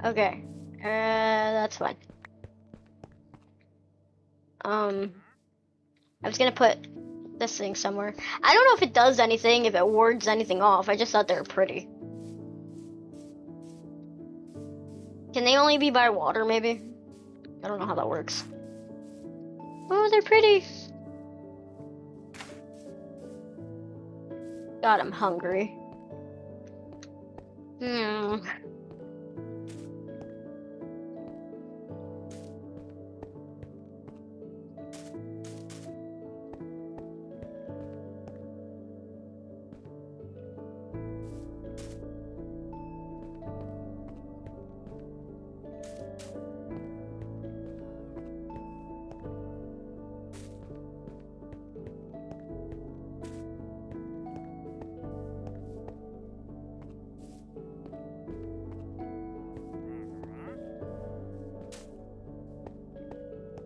Okay. That's fine. I was gonna put this thing somewhere. I don't know if it does anything, if it wards anything off. I just thought they were pretty. Can they only be by water, maybe? I don't know how that works. Oh, they're pretty. God, I'm hungry.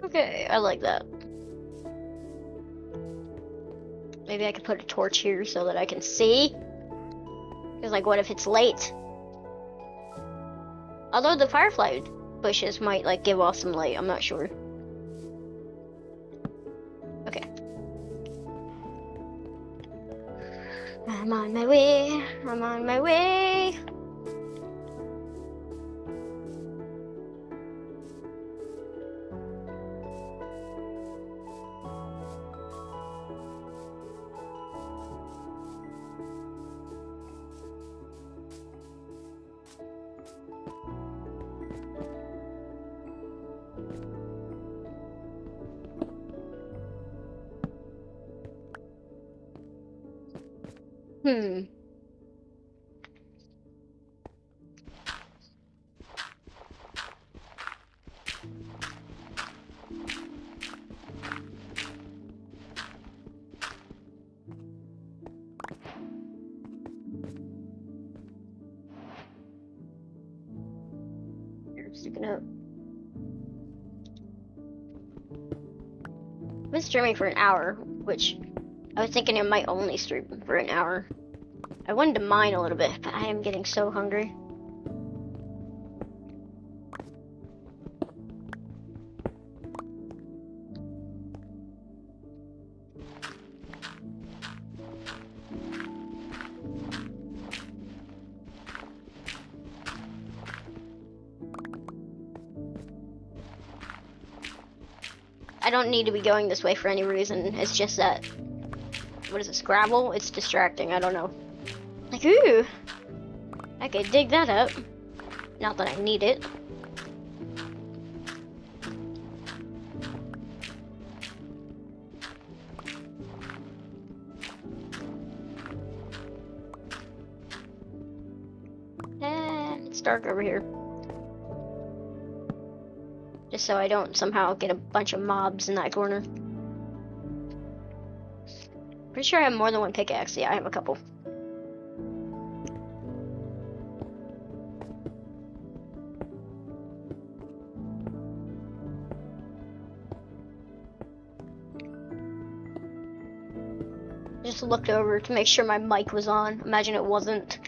Okay, I like that. Maybe I could put a torch here so that I can see. Because, like, what if it's late? Although the firefly bushes might, like, give off some light. I'm not sure. Okay. I'm on my way. I'm on my way. Sticking up. I've been streaming for an hour, which I was thinking it might only stream for an hour. I wanted to mine a little bit, but I am getting so hungry. I don't need to be going this way for any reason. It's just that, what is this, gravel? It's distracting, I don't know. Like, ooh, I could dig that up. Not that I need it. And it's dark over here. Just so I don't somehow get a bunch of mobs in that corner. Pretty sure I have more than one pickaxe. Yeah, I have a couple. Just looked over to make sure my mic was on. Imagine it wasn't.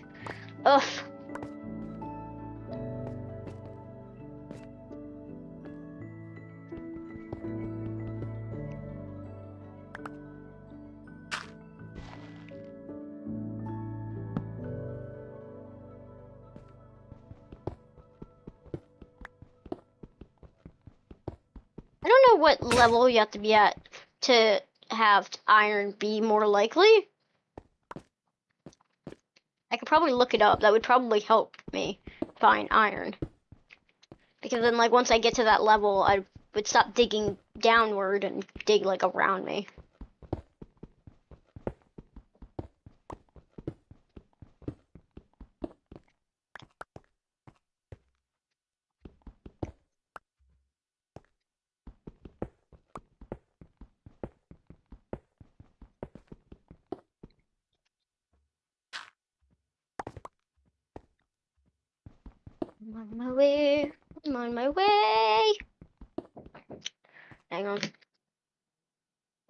Ugh. I don't know what level you have to be at to have iron be more likely. I could probably look it up. That would probably help me find iron. Because then, like, once I get to that level, I would stop digging downward and dig, like, around me. I'm on my way. I'm on my way. Hang on.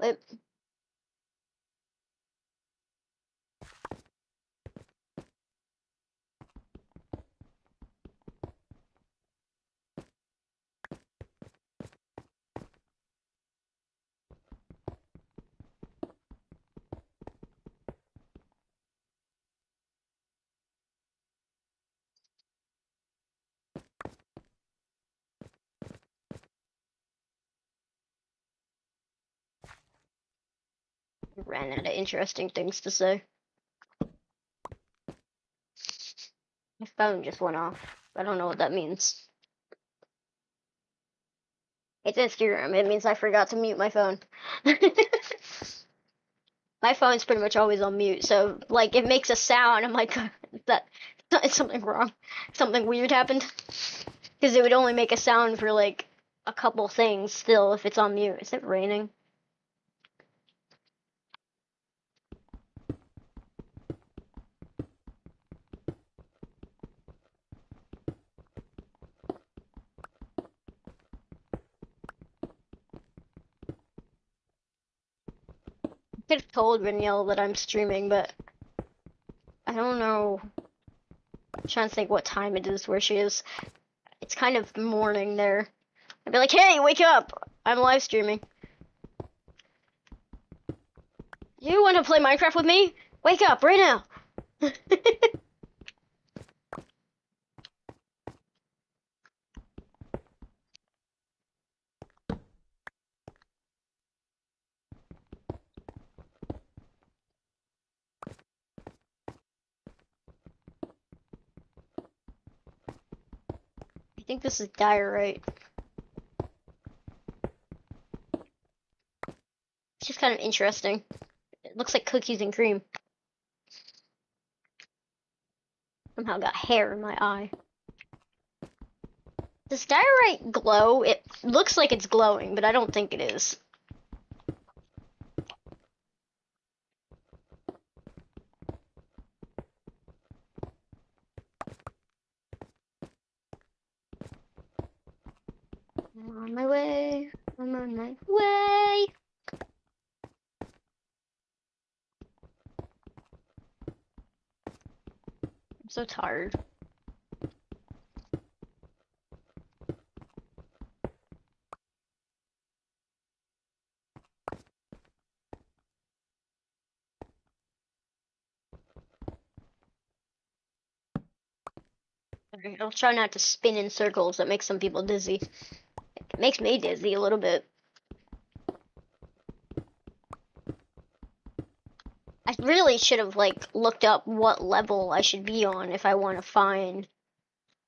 Wait. Ran out of interesting things to say. My phone just went off. I don't know what that means. It's Instagram. It means I forgot to mute my phone. My phone's pretty much always on mute, so like it makes a sound. I'm like, is something wrong? Something weird happened? Because it would only make a sound for like a couple things still if it's on mute. Is it raining? I could have told Reniel that I'm streaming, but I don't know. I'm trying to think what time it is where she is. It's kind of morning there. I'd be like, hey, wake up! I'm live streaming. You want to play Minecraft with me? Wake up right now! I think this is diorite. It's just kind of interesting. It looks like cookies and cream. Somehow got hair in my eye. Does diorite glow? It looks like it's glowing, but I don't think it is. I'm on my way. I'm on my way. I'm so tired. I'll try not to spin in circles. That makes some people dizzy. It makes me dizzy a little bit. I really should have like looked up what level I should be on if I want to find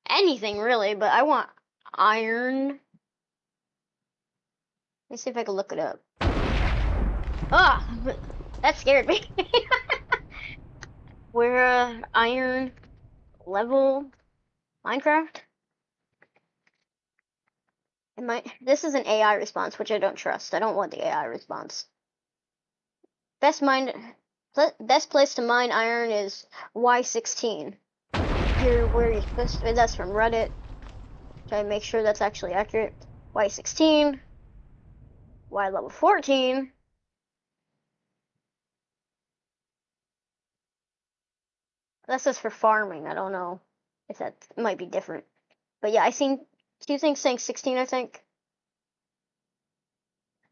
anything really, but I want iron. Let's see if I can look it up. Ah, that scared me. Where iron level Minecraft? This is an AI response, which I don't trust. I don't want the AI response. Best place to mine iron is Y16. Here, where you're supposed to. That's from Reddit. Try to make sure that's actually accurate. Y16. Y level 14. That says for farming. I don't know if that might be different. But yeah, I seen two things saying 16, I think.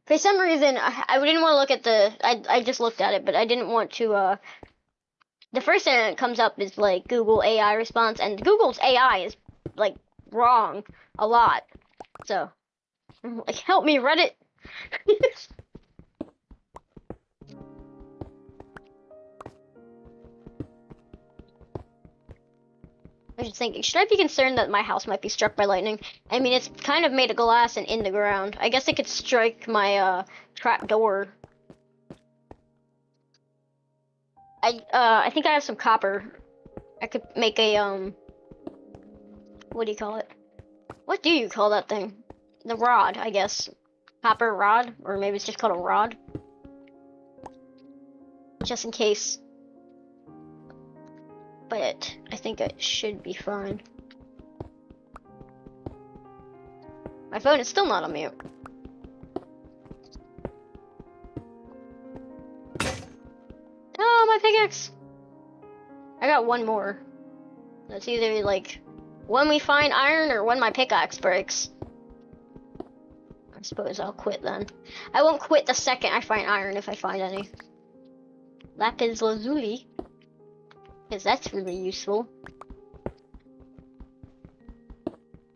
For some reason, I didn't want to look at the. I just looked at it, but I didn't want to. The first thing that comes up is like Google AI response, and Google's AI is like wrong a lot. So, like, help me, Reddit. I was just thinking, should I be concerned that my house might be struck by lightning? I mean, it's kind of made of glass and in the ground. I guess it could strike my trap door. I think I have some copper. I could make a what do you call it? What do you call that thing? The rod, I guess. Copper rod, or maybe it's just called a rod. Just in case. But I think it should be fine. My phone is still not on mute. Oh, my pickaxe! I got one more. That's either like when we find iron or when my pickaxe breaks. I suppose I'll quit then. I won't quit the second I find iron if I find any. Lapis lazuli. Because that's really useful.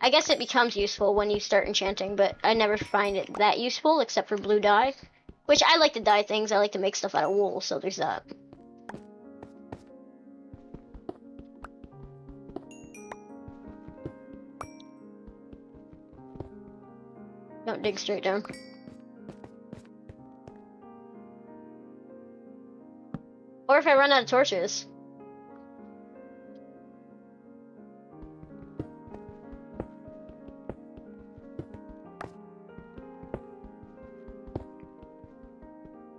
I guess it becomes useful when you start enchanting, but I never find it that useful except for blue dye. Which I like to dye things, I like to make stuff out of wool, so there's that. Don't dig straight down. Or if I run out of torches.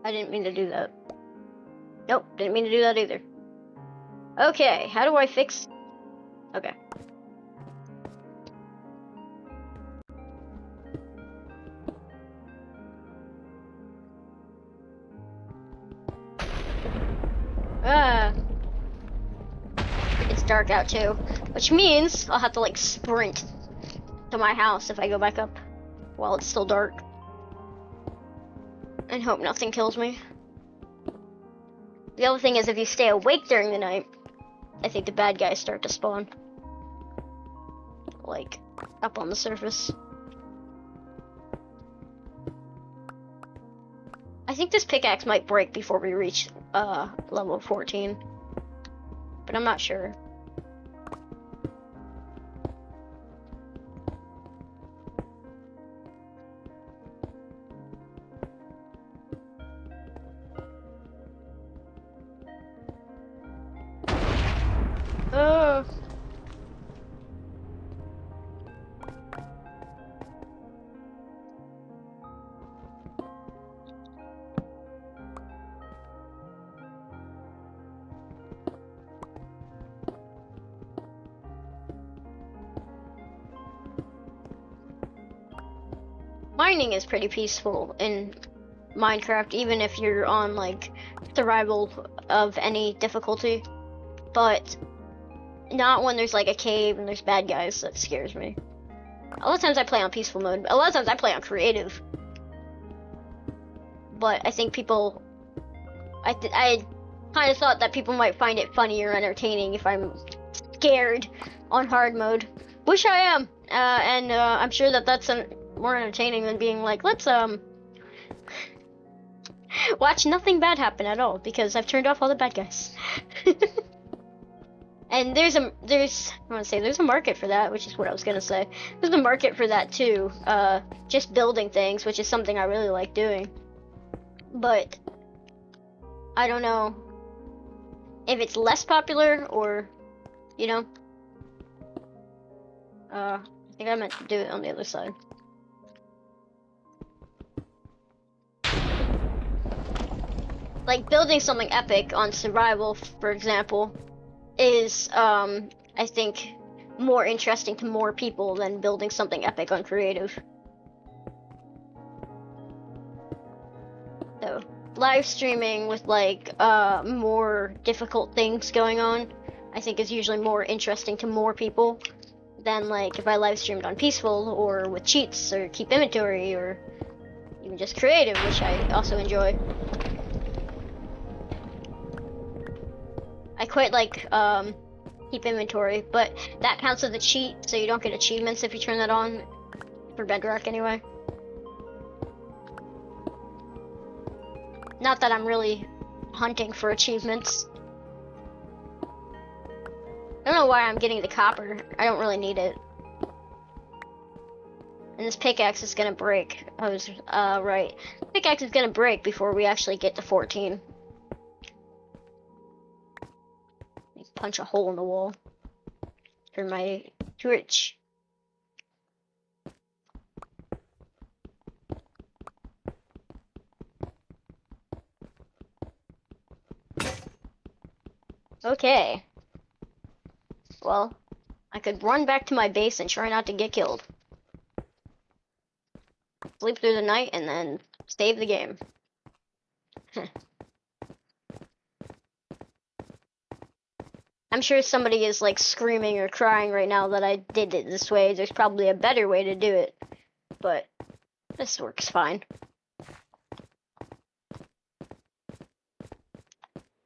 I didn't mean to do that. Nope, didn't mean to do that either. Okay, how do I fix... Okay. It's dark out too, which means I'll have to like sprint to my house if I go back up while it's still dark. And hope nothing kills me. The other thing is if you stay awake during the night, I think the bad guys start to spawn. Like, up on the surface. I think this pickaxe might break before we reach level 14. But I'm not sure. Oh. Mining is pretty peaceful in Minecraft, even if you're on like survival of any difficulty, but not when there's like a cave and there's bad guys. That scares me. A lot of times I play on peaceful mode. A lot of times I play on creative, but I think people, I kind of thought that people might find it funny or entertaining if I'm scared on hard mode, which I am, and I'm sure that that's more entertaining than being like, let's watch nothing bad happen at all because I've turned off all the bad guys. And there's a market for that, which is what I was gonna say. There's a market for that too. Just building things, which is something I really like doing. But I don't know if it's less popular or, you know. I think I meant to do it on the other side. Like building something epic on survival, for example, is I think more interesting to more people than building something epic on creative. So live streaming with like more difficult things going on I think is usually more interesting to more people than like if I live streamed on peaceful or with cheats or keep inventory or even just creative, which I also enjoy. I quite like keep inventory, but that counts as a cheat, so you don't get achievements if you turn that on for Bedrock anyway. Not that I'm really hunting for achievements. I don't know why I'm getting the copper. I don't really need it. And this pickaxe is gonna break. I was right. Pickaxe is gonna break before we actually get to 14. Punch a hole in the wall for my Twitch. Okay. Well, I could run back to my base and try not to get killed. Sleep through the night and then save the game. I'm sure somebody is like screaming or crying right now that I did it this way. There's probably a better way to do it, but this works fine.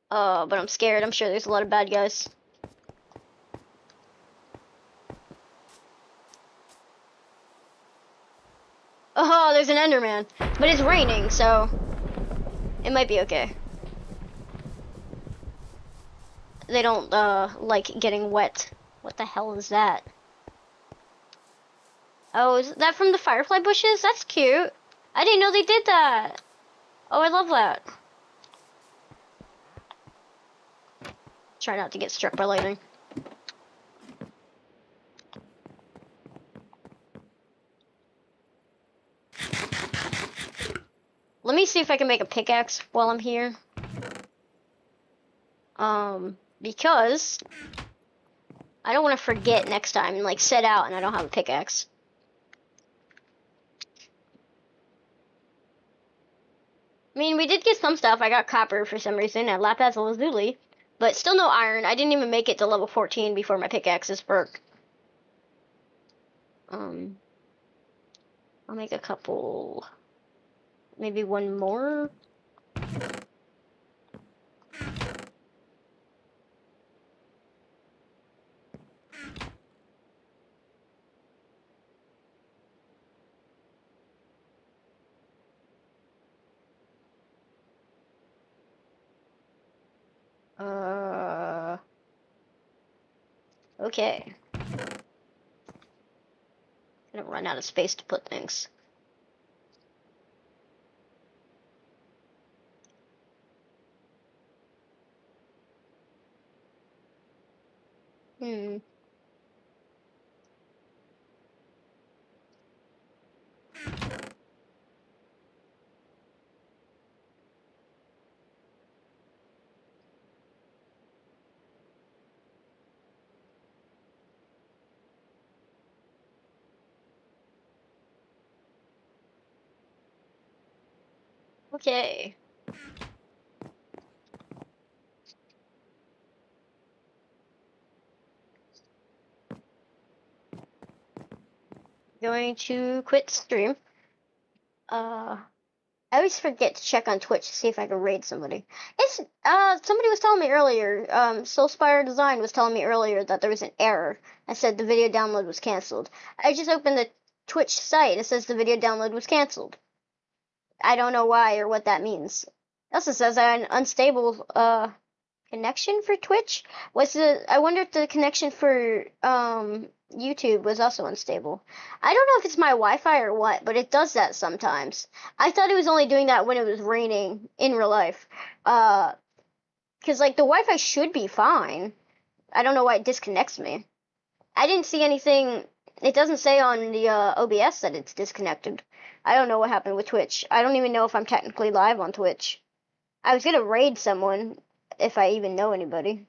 But I'm scared. I'm sure there's a lot of bad guys. Oh, there's an Enderman, but it's raining, so it might be okay. They don't like getting wet. What the hell is that? Oh, is that from the firefly bushes? That's cute. I didn't know they did that. Oh, I love that. Try not to get struck by lightning. Let me see if I can make a pickaxe while I'm here. Because I don't want to forget next time and like set out and I don't have a pickaxe. I mean, we did get some stuff. I got copper for some reason and lapis lazuli, but still no iron. I didn't even make it to level 14 before my pickaxes broke. I'll make a couple, maybe one more. Okay. Gonna run out of space to put things. Okay. Going to quit stream. I always forget to check on Twitch to see if I can raid somebody. It's somebody was telling me earlier, Soulspire Design was telling me earlier that there was an error that said the video download was canceled. I just opened the Twitch site and it says the video download was canceled. I don't know why or what that means. It also says I had an unstable connection for Twitch. I wonder if the connection for YouTube was also unstable. I don't know if it's my Wi-Fi or what, but it does that sometimes. I thought it was only doing that when it was raining in real life. Cause like the Wi-Fi should be fine. I don't know why it disconnects me. I didn't see anything. It doesn't say on the OBS that it's disconnected. I don't know what happened with Twitch. I don't even know if I'm technically live on Twitch. I was gonna raid someone if I even know anybody.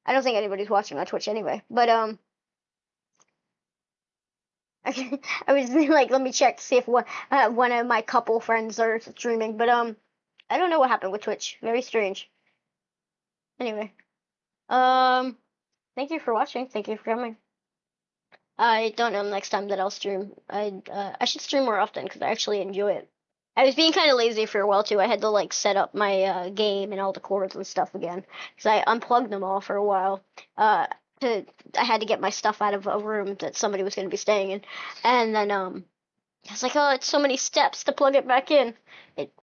I don't think anybody's watching on Twitch anyway. But I was like, let me check to see if one of my couple friends are streaming. But I don't know what happened with Twitch. Very strange. Anyway, thank you for watching. Thank you for coming. I don't know next time that I'll stream. I should stream more often because I actually enjoy it. I was being kind of lazy for a while too. I had to like set up my game and all the cords and stuff again because I unplugged them all for a while. Uh, to I had to get my stuff out of a room that somebody was going to be staying in, and then I was like, oh, it's so many steps to plug it back in. It